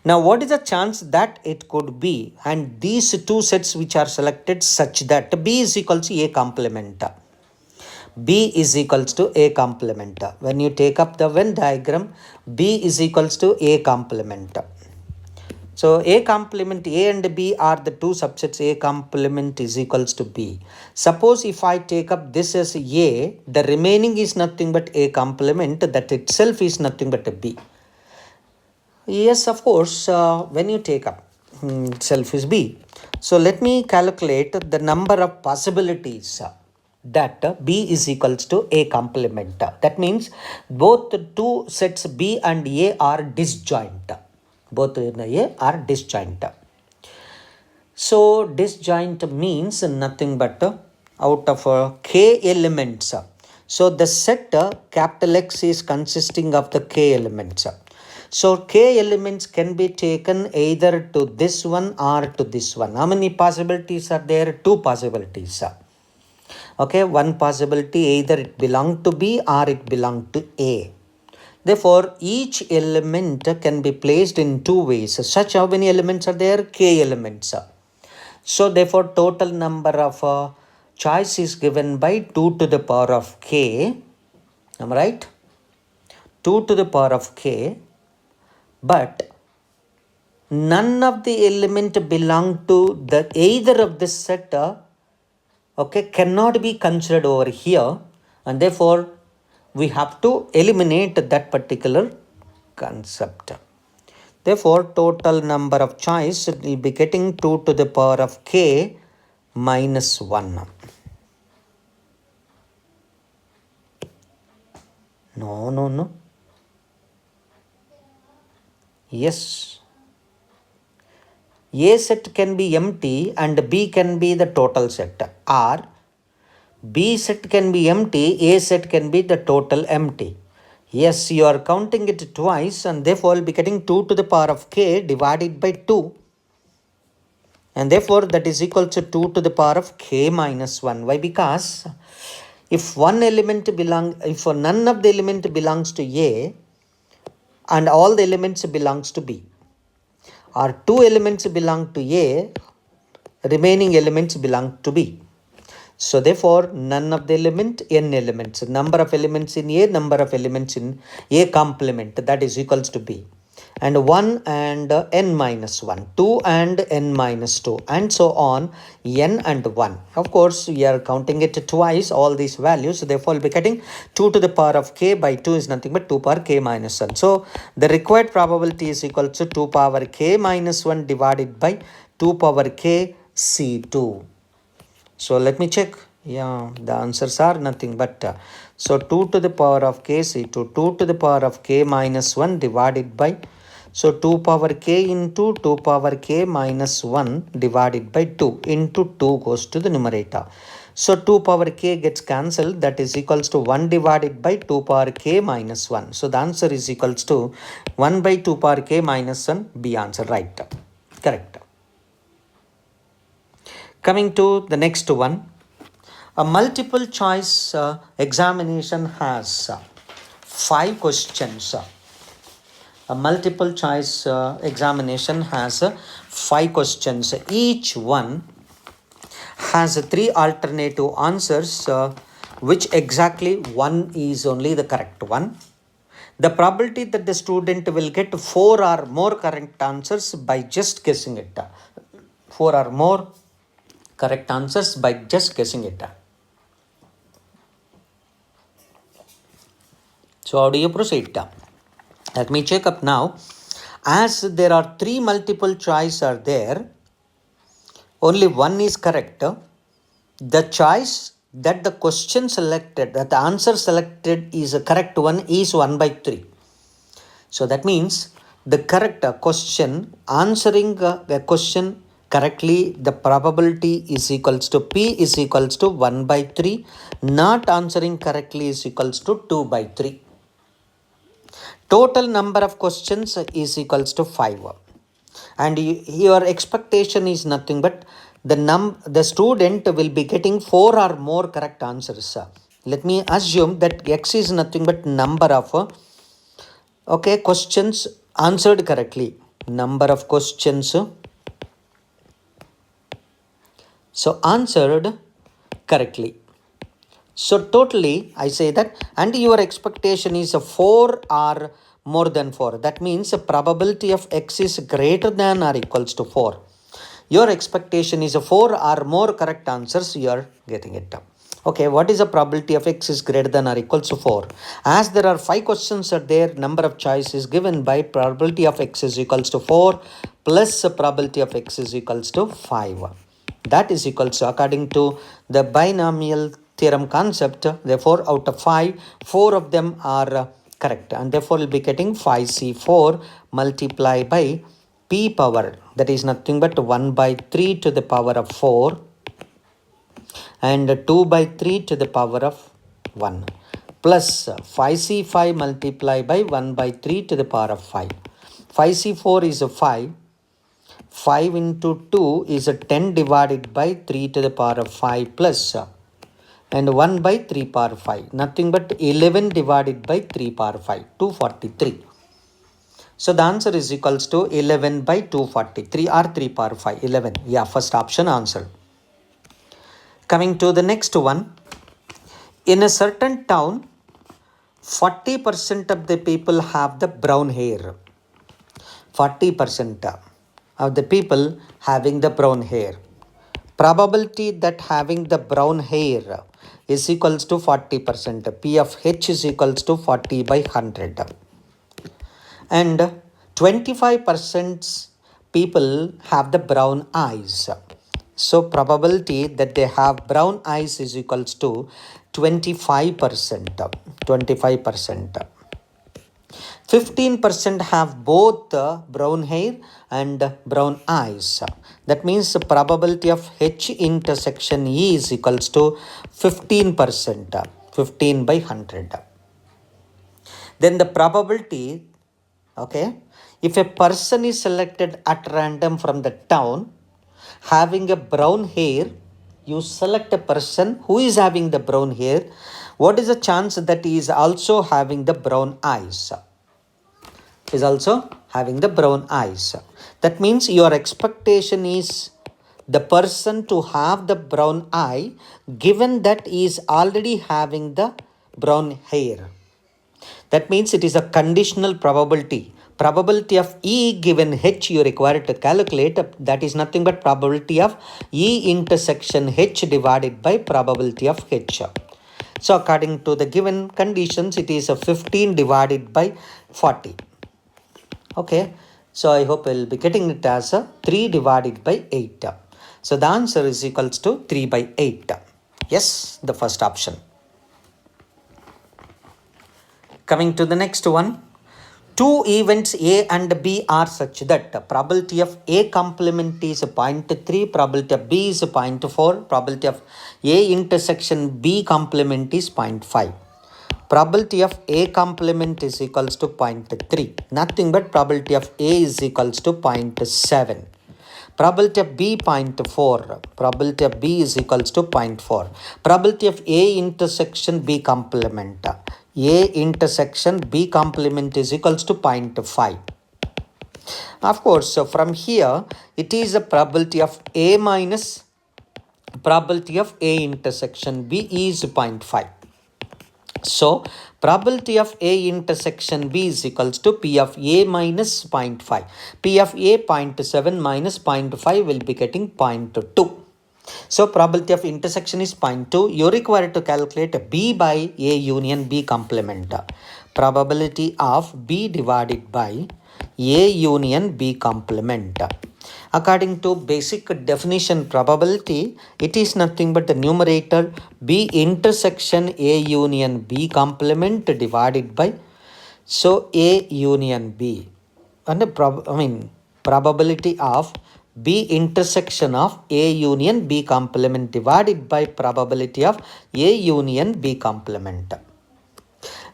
Now what is the chance that it could be, and these two sets which are selected such that B is equals to A complement. B is equals to A complement. When you take up the Venn diagram, B is equals to A complement. So A complement, A and B are the two subsets. A complement is equals to B. Suppose if I take up this as A, the remaining is nothing but A complement, that itself is nothing but a B. Yes, of course, when you take up itself is B. So let me calculate the number of possibilities that B is equals to A complement. That means both the two sets B and A are disjoint. Both A are disjoint. So disjoint means nothing but out of k elements. So the set capital X is consisting of the k elements. So k elements can be taken either to this one or to this one. How many possibilities are there? Two possibilities. Okay, one possibility either it belong to B or it belong to A. Therefore, each element can be placed in two ways. Such how many elements are there? K elements. So therefore, total number of choice is given by 2 to the power of k. Am I right? 2 to the power of k. But none of the element belong to the either of this set. Okay, cannot be considered over here, and therefore we have to eliminate that particular concept. Therefore, total number of choice will be getting 2 to the power of k minus 1. No. Yes. A set can be empty and B can be the total set. Or B set can be empty, A set can be the total empty. Yes, you are counting it twice and therefore will be getting 2 to the power of k divided by 2. And therefore that is equal to 2 to the power of k minus 1. Why? Because if none of the element belongs to A and all the elements belongs to B, or two elements belong to A, remaining elements belong to B. So therefore, none of the element, n elements, number of elements in A, number of elements in A complement, that is equals to B. And 1 and n minus 1, 2 and n minus 2, and so on, n and 1. Of course, we are counting it twice, all these values. So therefore, we'll be getting 2 to the power of k by 2 is nothing but 2 power k minus 1. So the required probability is equal to 2 power k minus 1 divided by 2 power k C2. So let me check. Yeah, the answers are nothing but so 2 to the power of k C2, 2 to the power of k minus 1 divided by, so 2 power k into 2 power k minus 1 divided by 2 into 2 goes to the numerator. So 2 power k gets cancelled, that is equals to 1 divided by 2 power k minus 1. So the answer is equals to 1 by 2 power k minus 1, B answer, right? Correct. Coming to the next one, a multiple choice examination has 5 questions. A multiple choice examination has 5 questions. Each one has 3 alternative answers, which exactly one is only the correct one. The probability that the student will get 4 or more correct answers by just guessing it. 4 or more correct answers by just guessing it. So how do you proceed? Let me check up now. As there are 3 multiple choice are there, only one is correct. The choice that the question selected, that the answer selected is a correct one is 1 by 3. So that means the correct question, answering the question correctly, the probability is equals to P is equals to 1 by 3. Not answering correctly is equals to 2 by 3. Total number of questions is equals to 5. And your expectation is nothing but the student will be getting 4 or more correct answers. Let me assume that X is nothing but number of questions answered correctly. Number of questions so answered correctly. So totally I say that, and your expectation is a 4 or more than 4. That means the probability of X is greater than or equals to 4. Your expectation is a 4 or more correct answers, you are getting it. Okay, what is the probability of X is greater than or equals to 4? As there are 5 questions are there, number of choice is given by probability of X is equals to 4 plus probability of X is equals to 5. That is equals to, according to the binomial theorem concept, therefore out of 5, 4 of them are correct, and therefore we'll be getting 5C4 multiplied by P power, that is nothing but 1 by 3 to the power of 4 and 2 by 3 to the power of 1 plus 5C5 multiplied by 1 by 3 to the power of 5. 5C4 is a 5. 5 into 2 is a 10 divided by 3 to the power of 5 plus and 1 by 3 power 5. Nothing but 11 divided by 3 power 5, 243. So the answer is equals to 11 by 243 or 3 power 5, 11. Yeah, first option answer. Coming to the next one. In a certain town, 40% of the people have the brown hair. 40% of the people having the brown hair. Probability that having the brown hair is equals to 40%. P of H is equals to 40 by 100. And 25% people have the brown eyes. So probability that they have brown eyes is equals to 25%. 25%. 15% have both brown hair and brown eyes. That means the probability of H intersection E is equals to 15%. 15 by 100. Then the probability, okay, if a person is selected at random from the town having a brown hair, you select a person who is having the brown hair. What is the chance that he is also having the brown eyes? Is also having the brown eyes. That means your expectation is the person to have the brown eye given that he is already having the brown hair. That means it is a conditional probability. Probability of E given H you require to calculate, that is nothing but probability of E intersection H divided by probability of H. So according to the given conditions, it is a 15 divided by 40. Okay, so I hope I will be getting it as a 3 divided by 8. So the answer is equals to 3 by 8. Yes, the first option. Coming to the next one. Two events A and B are such that probability of A complement is 0.3, probability of B is 0.4, probability of A intersection B complement is 0.5. Probability of A complement is equals to 0.3. Nothing but probability of A is equals to 0.7. Probability of B 0.4. Probability of B is equals to 0.4. Probability of A intersection B complement. A intersection B complement is equals to 0.5. Of course, so from here, it is a probability of A minus probability of A intersection B is 0.5. So, probability of A intersection B is equals to P of A minus 0.5. P of A 0.7 minus 0.5 will be getting 0.2. So, probability of intersection is 0.2. You require to calculate B by A union B complement. Probability of B divided by A union B complement. According to basic definition probability, it is nothing but the numerator B intersection A union B complement divided by A union B. And the probability of B intersection of A union B complement divided by probability of A union B complement.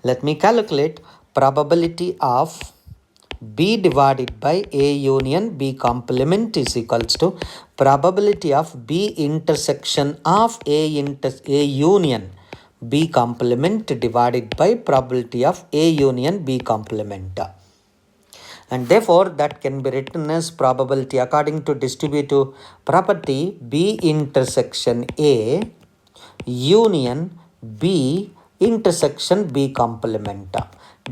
Let me calculate probability of B divided by A union B complement is equals to probability of B intersection of A union B complement divided by probability of A union B complement. And therefore that can be written as probability according to distributive property B intersection A union B intersection B complement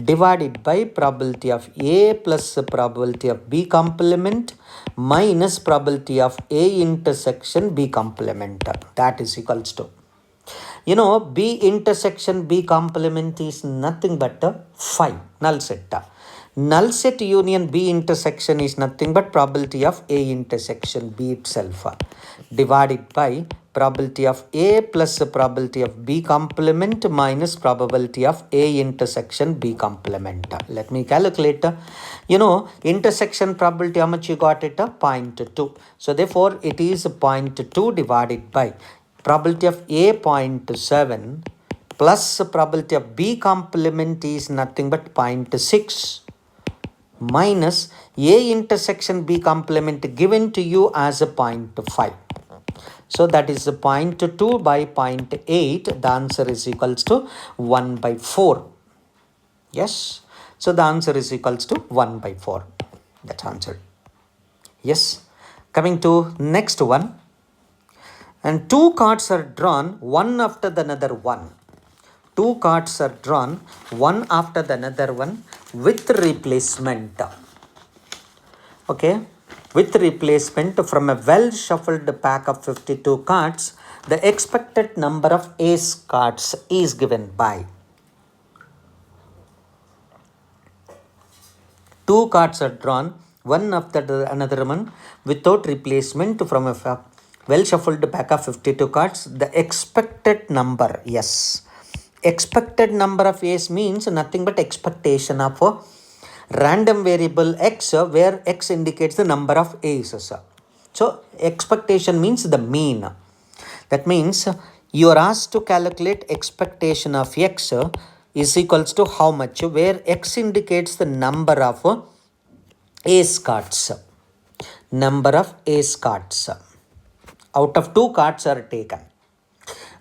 divided by probability of A plus probability of B complement minus probability of A intersection B complement. That is equals to, B intersection B complement is nothing but a 5, null set. Null set union B intersection is nothing but probability of A intersection B itself divided by probability of A plus probability of B complement minus probability of A intersection B complement. Let me calculate. Intersection probability, how much you got it? 0.2. So therefore it is 0.2 divided by probability of A 0.7 plus probability of B complement is nothing but 0.6 minus A intersection B complement given to you as a 0.5. So that is 0.2 by 0.8. The answer is equals to 1 by 4. Yes. So the answer is equals to 1 by 4. That's answered. Yes. Coming to next one. And two cards are drawn one after the another one. Two cards are drawn one after the another one with replacement. Okay. With replacement from a well shuffled pack of 52 cards, the expected number of ace cards is given by. Two cards are drawn one after the another one without replacement from a well shuffled pack of 52 cards. The expected number, yes, expected number of ace means nothing but expectation of a random variable x where x indicates the number of aces. So expectation means the mean. That means you are asked to calculate expectation of x is equals to how much, where x indicates the number of ace cards. Number of ace cards. Out of two cards are taken.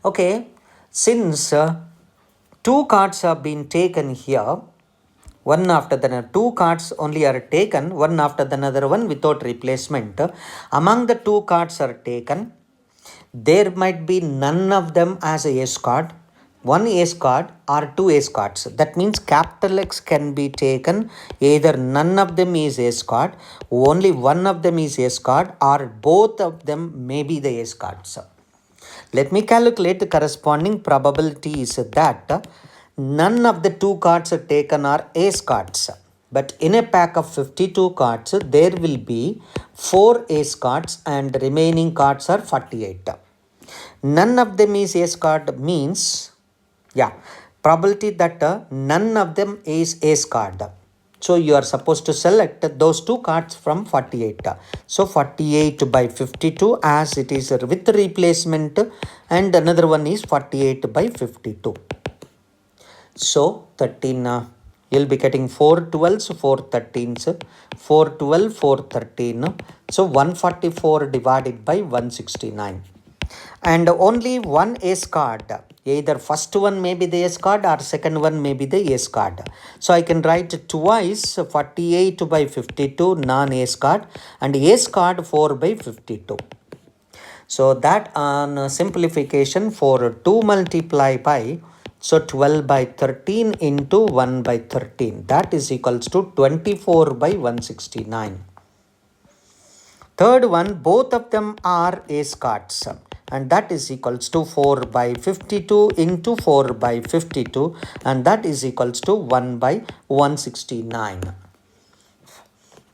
Okay, since two cards have been taken here, one after the other, two cards only are taken, one after the other one without replacement. Among the two cards are taken, there might be none of them as a ace card, one ace card or two ace cards. That means capital X can be taken, either none of them is ace card, only one of them is ace card, or both of them may be the ace cards. Let me calculate the corresponding probability is that none of the two cards taken are ace cards. But in a pack of 52 cards, there will be 4 ace cards and remaining cards are 48. None of them is ace card means, probability that none of them is ace card. So you are supposed to select those two cards from 48. So 48 by 52 as it is with replacement, and another one is 48 by 52. So 13, you'll be getting 4 12s, 4 13s, 4 12, 4 13. So 144 divided by 169. And only one ace card, either first one may be the ace card or second one may be the ace card. So I can write twice 48 by 52 non-ace card and ace card 4 by 52. So that on simplification for 2 multiply by, so 12 by 13 into 1 by 13, that is equals to 24 by 169. Third one, both of them are ace cards, and that is equals to 4 by 52 into 4 by 52, and that is equals to 1 by 169.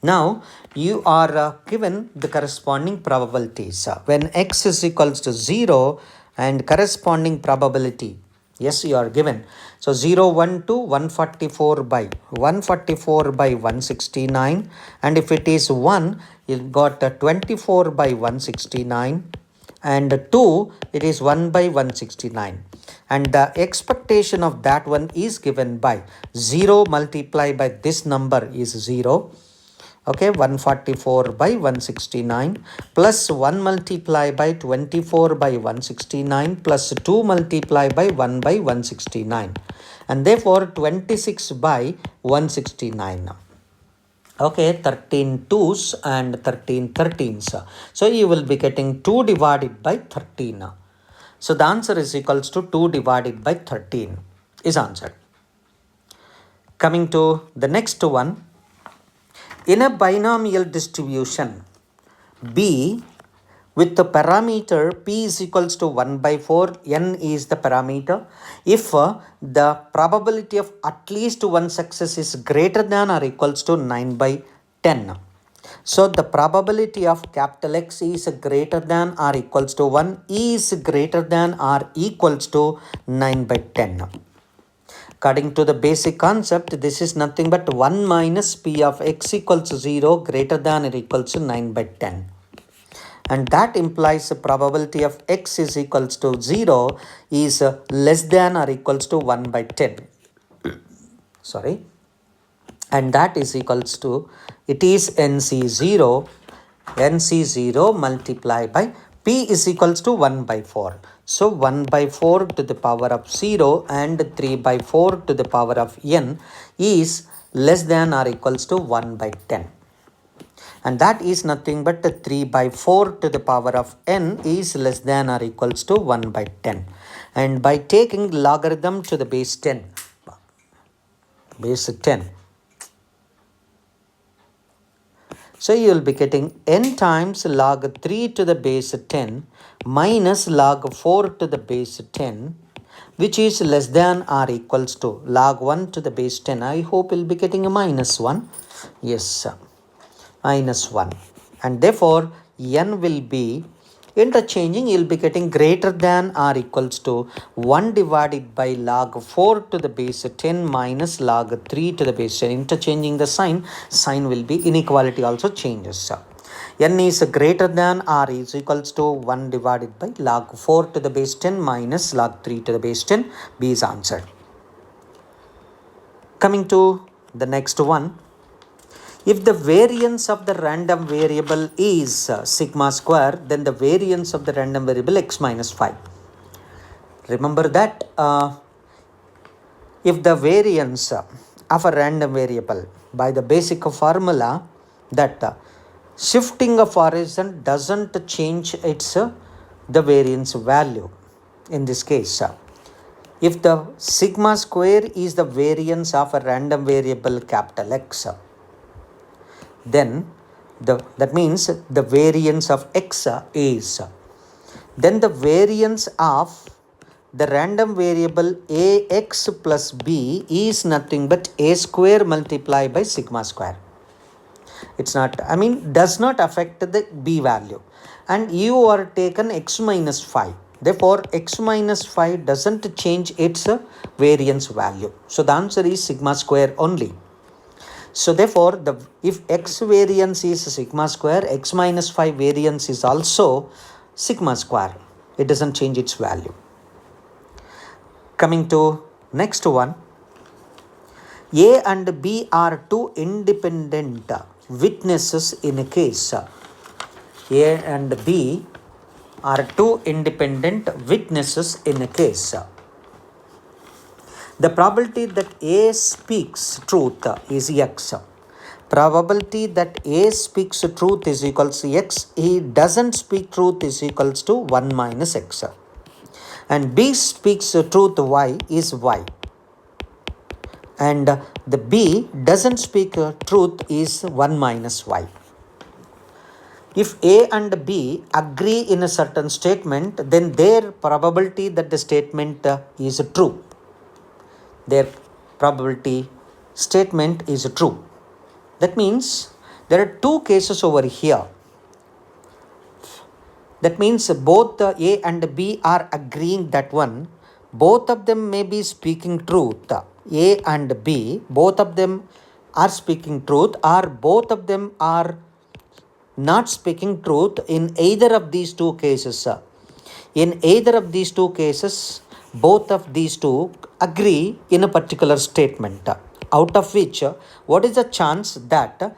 Now you are given the corresponding probabilities. When x is equals to 0 and corresponding probability, yes, you are given. So 0 1 to 144 by 169, and if it is 1, you got 24 by 169, and 2, it is 1 by 169, and the expectation of that one is given by 0 multiplied by this number is 0. Okay, 144 by 169 plus 1 multiply by 24 by 169 plus 2 multiply by 1 by 169, and therefore 26 by 169. Okay, 13 2s and 13 13s. So you will be getting 2 divided by 13. So the answer is equals to 2 divided by 13 is answered. Coming to the next one. In a binomial distribution B with the parameter P is equals to 1 by 4, N is the parameter, if the probability of at least one success is greater than or equals to 9 by 10. So the probability of capital X is greater than or equals to 1 is greater than or equals to 9 by 10. According to the basic concept, this is nothing but 1 minus P of X equals 0 greater than or equals to 9 by 10. And that implies the probability of X is equals to 0 is less than or equals to 1 by 10. Sorry. And that is equals to, it is NC0 multiplied by P is equals to 1 by 4. So 1 by 4 to the power of 0 and 3 by 4 to the power of n is less than or equals to 1 by 10. And that is nothing but 3 by 4 to the power of n is less than or equals to 1 by 10. And by taking logarithm to the base 10, so you will be getting n times log 3 to the base 10 minus log 4 to the base 10, which is less than or equals to log 1 to the base 10. I hope you'll be getting a minus 1. Yes, minus 1. And therefore, n will be interchanging, you'll be getting greater than or equals to 1 divided by log 4 to the base 10 minus log 3 to the base 10. Interchanging the sign will be inequality also changes. N is greater than or is equals to 1 divided by log 4 to the base 10 minus log 3 to the base 10. B is answered. Coming to the next one. If the variance of the random variable is sigma square, then the variance of the random variable x minus 5. Remember that if the variance of a random variable by the basic formula that shifting of origin doesn't change its the variance value. In this case, if the sigma square is the variance of a random variable capital X, then that means the variance of x is, then the variance of the random variable ax plus b is nothing but a square multiplied by sigma square. It's not, does not affect the b value. And you are taken x minus 5. Therefore, x minus 5 doesn't change its variance value. So the answer is sigma square only. So therefore, if x variance is sigma square, x minus 5 variance is also sigma square. It doesn't change its value. Coming to next one. A and B are two independent witnesses in a case. A and B are two independent witnesses in a case. The probability that A speaks truth is x. Probability that A speaks truth is equals to x. He doesn't speak truth is equals to 1 minus x. And B speaks truth y is y. And the B doesn't speak truth is 1 minus y. If A and B agree in a certain statement, then their probability that the statement is true. Their probability statement is true. That means there are two cases over here. That means both A and B are agreeing that one, both of them may be speaking truth. A and B, both of them are speaking truth, or both of them are not speaking truth in either of these two cases. In either of these two cases, both of these two agree in a particular statement, out of which what is the chance that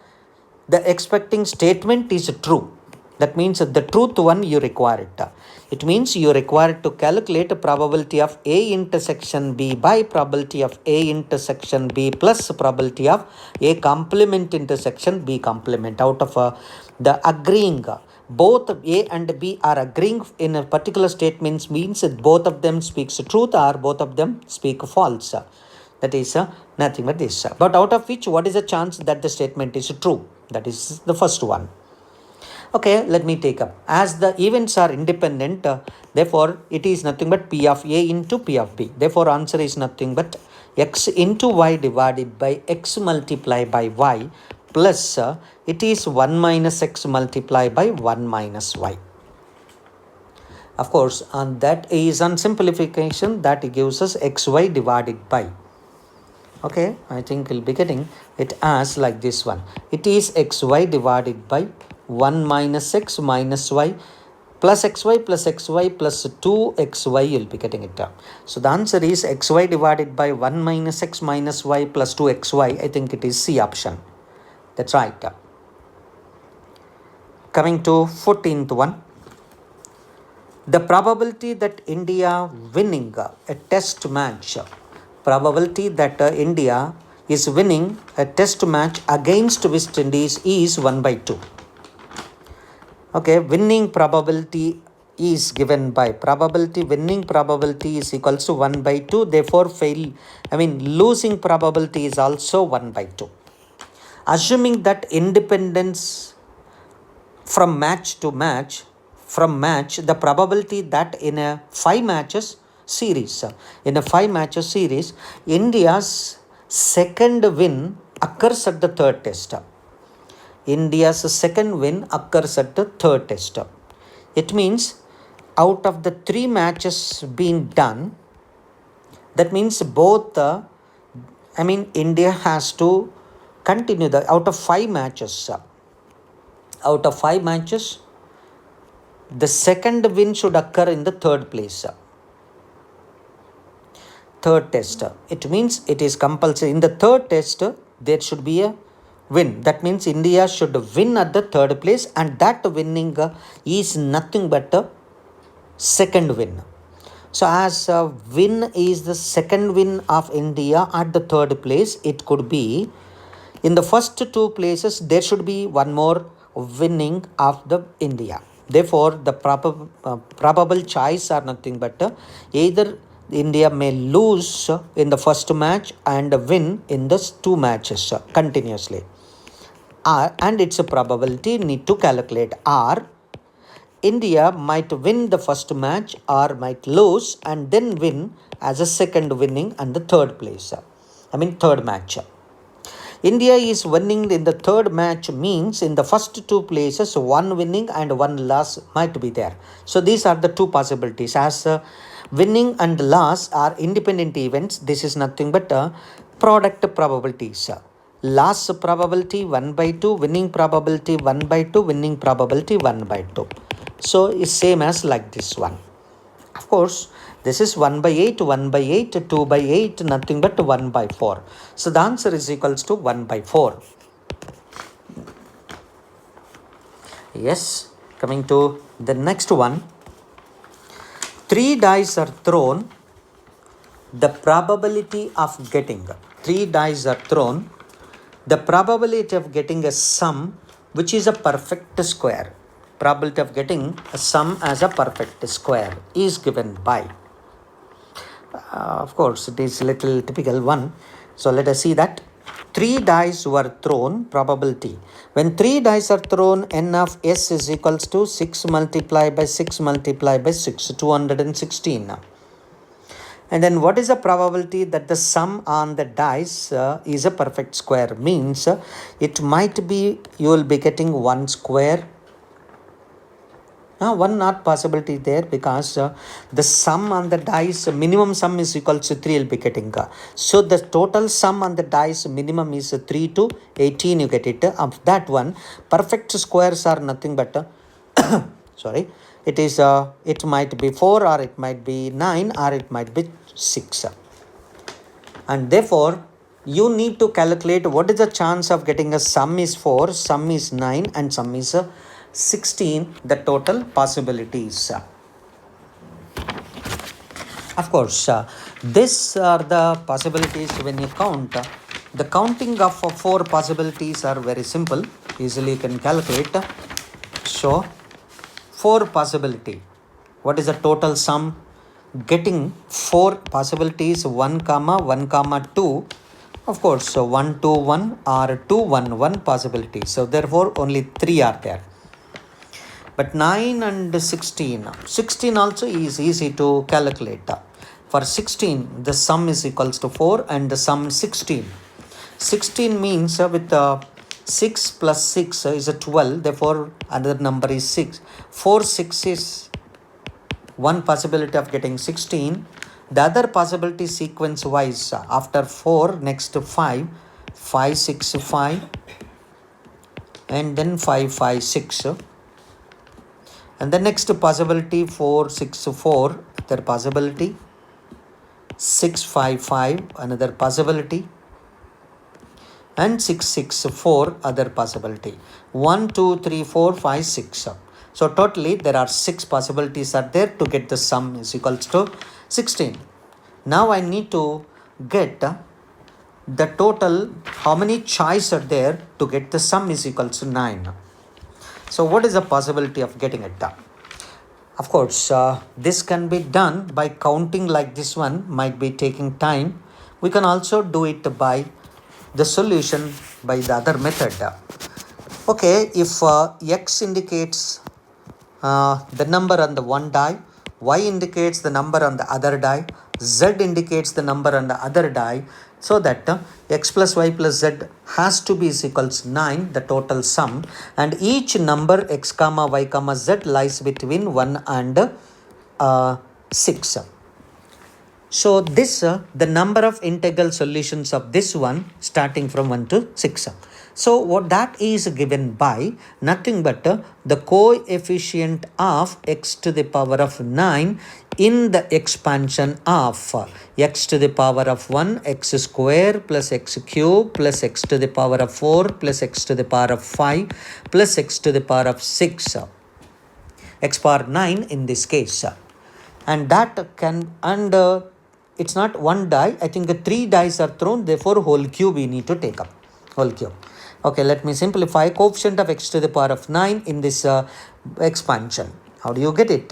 the expecting statement is true. That means the truth one you require it. It means you require to calculate a probability of A intersection B by probability of A intersection B plus probability of A complement intersection B complement. Out of the agreeing, both A and B are agreeing in a particular statement means that both of them speaks truth or both of them speak false. That is nothing but this. But out of which what is the chance that the statement is true? That is the first one. Okay, let me take up. As the events are independent, therefore it is nothing but P of A into P of B. Therefore answer is nothing but x into y divided by x multiplied by y plus it is 1 minus x multiplied by 1 minus y. Of course, and that is on simplification that gives us xy divided by. Okay, I think we'll be getting it as like this one. It is xy divided by 1 minus x minus y plus xy plus 2xy, you'll be getting it down. So the answer is xy divided by 1 minus x minus y plus 2xy. I think it is C option. That's right. Coming to 14th one. The probability that India winning a test match, probability that India is winning a test match against West Indies is 1 by 2. Okay, winning probability is given by winning probability is equals to 1 by 2. Therefore, losing probability is also 1 by 2. Assuming that independence from match to match, the probability that in a 5 matches series, India's second win occurs at the third test. India's second win occurs at the third test. It means out of the 3 matches being done, that means both India has to continue out of 5 matches. Out of 5 matches, the second win should occur in the third place. Third test. It means it is compulsory. In the third test, there should be a win. That means India should win at the third place, and that winning is nothing but a second win. So as a win is the second win of India at the third place, it could be in the first 2 places there should be one more winning of the India. Therefore, the probable choice are nothing but either India may lose in the first match and win in the 2 matches continuously. And its a probability need to calculate. Or India might win the first match or might lose and then win as a second winning and the third place. Third match. India is winning in the third match means in the first 2 places, 1 winning and 1 loss might be there. So these are the 2 possibilities. As winning and loss are independent events, this is nothing but product probabilities. Loss probability 1 by 2, winning probability 1 by 2, winning probability 1 by 2. So it's same as like this one. Of course, this is 1 by 8, 1 by 8, 2 by 8, nothing but 1 by 4. So the answer is equals to 1 by 4. Yes, coming to the next one. 3 dice are thrown. The probability of getting 3 dice are thrown. The probability of getting a sum which is a perfect square. Probability of getting a sum as a perfect square is given by. Of course, it is little typical one. So let us see that 3 dice were thrown. Probability. When 3 dice are thrown, n of s is equals to 6 multiplied by 6 multiplied by 6, 216. And then what is the probability that the sum on the dice is a perfect square? Means it might be you will be getting 1 square. One not possibility there because the sum on the dice, minimum sum is equal to 3 will be getting. So the total sum on the dice minimum is 3 to 18 you get it. Of that one, perfect squares are nothing but, sorry, it is it might be 4 or it might be 9 or it might be 6. And therefore, you need to calculate what is the chance of getting a sum is 4, sum is 9 and sum is 16, the total possibilities. Of course, these are the possibilities when you count. The counting of 4 possibilities are very simple. Easily you can calculate. So, 4 possibility. What is the total sum? Getting 4 possibilities 1, 1, 2. Of course, so 1, 2, 1 or 2, 1, 1 possibility. So, therefore, only 3 are there. But 9 and 16. 16 also is easy to calculate. For 16, the sum is equals to 4 and the sum 16. 16 means with 6 plus 6 is a 12. Therefore, another number is 6. 4, 6 is one possibility of getting 16. The other possibility sequence wise, after 4, next 5, 5, 6, 5, and then 5, 5, 6. And the next possibility 4, 6, 4, other possibility, 6, 5, 5, another possibility, and 6, 6, 4, other possibility. 1, 2, 3, 4, 5, 6. So totally there are 6 possibilities are there to get the sum is equals to 16. Now I need to get the total, how many choice are there to get the sum is equals to 9. So what is the possibility of getting it done? Of course, this can be done by counting like this one, might be taking time. We can also do it by the solution by the other method. Okay, if x indicates the number on the one die, y indicates the number on the other die, z indicates the number on the other die, so that x plus y plus z has to be is equals 9, the total sum, and each number x comma y comma z lies between 1 and 6. So this the number of integral solutions of this one starting from 1 to 6. So what that is given by nothing but the coefficient of x to the power of 9 in the expansion of x to the power of 1 x square plus x cube plus x to the power of 4 plus x to the power of 5 plus x to the power of 6, x power 9 in this case. And that can, and it's not one die, I think 3 dice are thrown, therefore whole cube we need to take up, whole cube. Okay, let me simplify. Coefficient of x to the power of 9 in this expansion. How do you get it?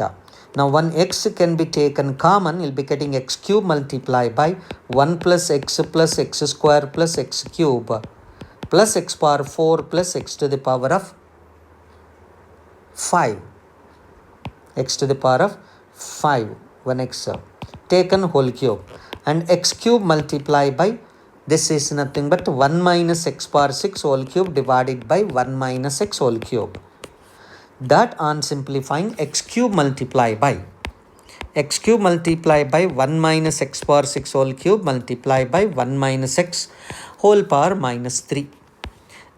Now one x can be taken common, you'll be getting x cube multiplied by 1 plus x square plus x cube plus x power 4 plus x to the power of 5. X to the power of 5, 1x taken whole cube, and x cube multiplied by, this is nothing but 1 minus x power 6 whole cube divided by 1 minus x whole cube. That on simplifying, x cube multiplied by 1 minus x power 6 whole cube multiplied by 1 minus x whole power minus 3.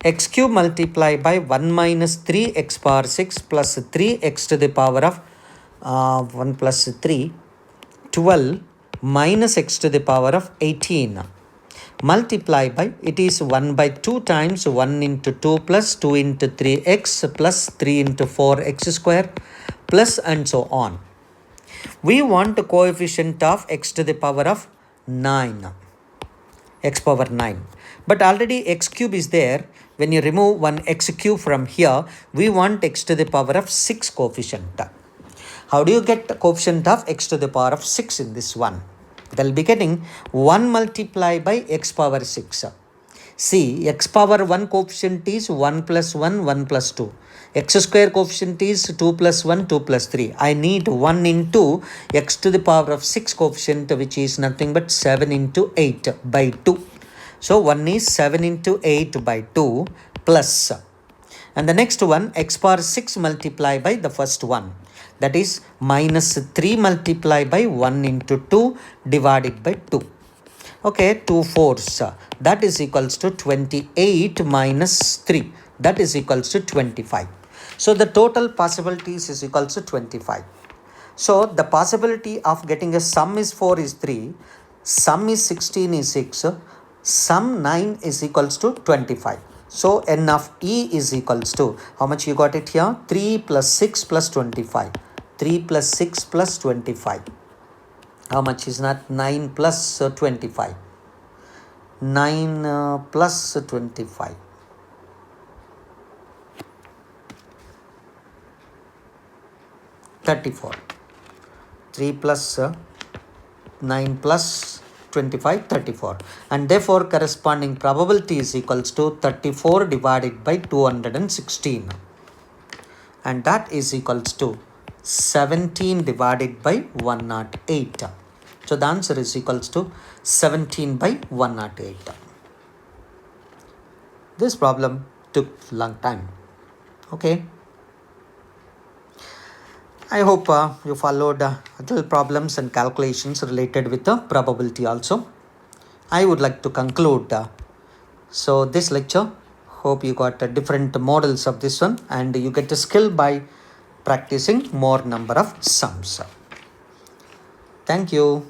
X cube multiplied by 1 minus 3 x power 6 plus 3 x to the power of 1 plus 3, 12 minus x to the power of 18. Multiply by, it is 1 by 2 times 1 into 2 plus 2 into 3x plus 3 into 4x square plus and so on. We want the coefficient of x to the power of 9, x power 9. But already x cube is there. When you remove one x cube from here, we want x to the power of 6 coefficient. How do you get the coefficient of x to the power of 6 in this one? They'll be getting 1 multiplied by x power 6. See, x power 1 coefficient is 1 plus 1, 1 plus 2. X square coefficient is 2 plus 1, 2 plus 3. I need 1 into x to the power of 6 coefficient, which is nothing but 7 into 8 by 2. So 1 is 7 into 8 by 2 plus. And the next one, x power 6 multiplied by the first one. That is minus 3 multiplied by 1 into 2 divided by 2. Okay, 2 fourths. That is equals to 28 minus 3. That is equals to 25. So the total possibilities is equals to 25. So the possibility of getting a sum is 4 is 3. Sum is 16 is 6. Sum 9 is equals to 25. So n of E is equals to, how much you got it here? 3 plus 6 plus 25. 3 plus 6 plus 25. How much is that? 9 plus 25. 9 plus 25. 34. 3 plus 9 plus 25, 34. And therefore corresponding probability is equals to 34 divided by 216. And that is equals to 17 divided by 108. So the answer is equals to 17 by 108. This problem took long time. Okay. I hope you followed little problems and calculations related with the probability also. I would like to conclude. So this lecture, hope you got different models of this one and you get a skill by practicing more number of sums. Thank you.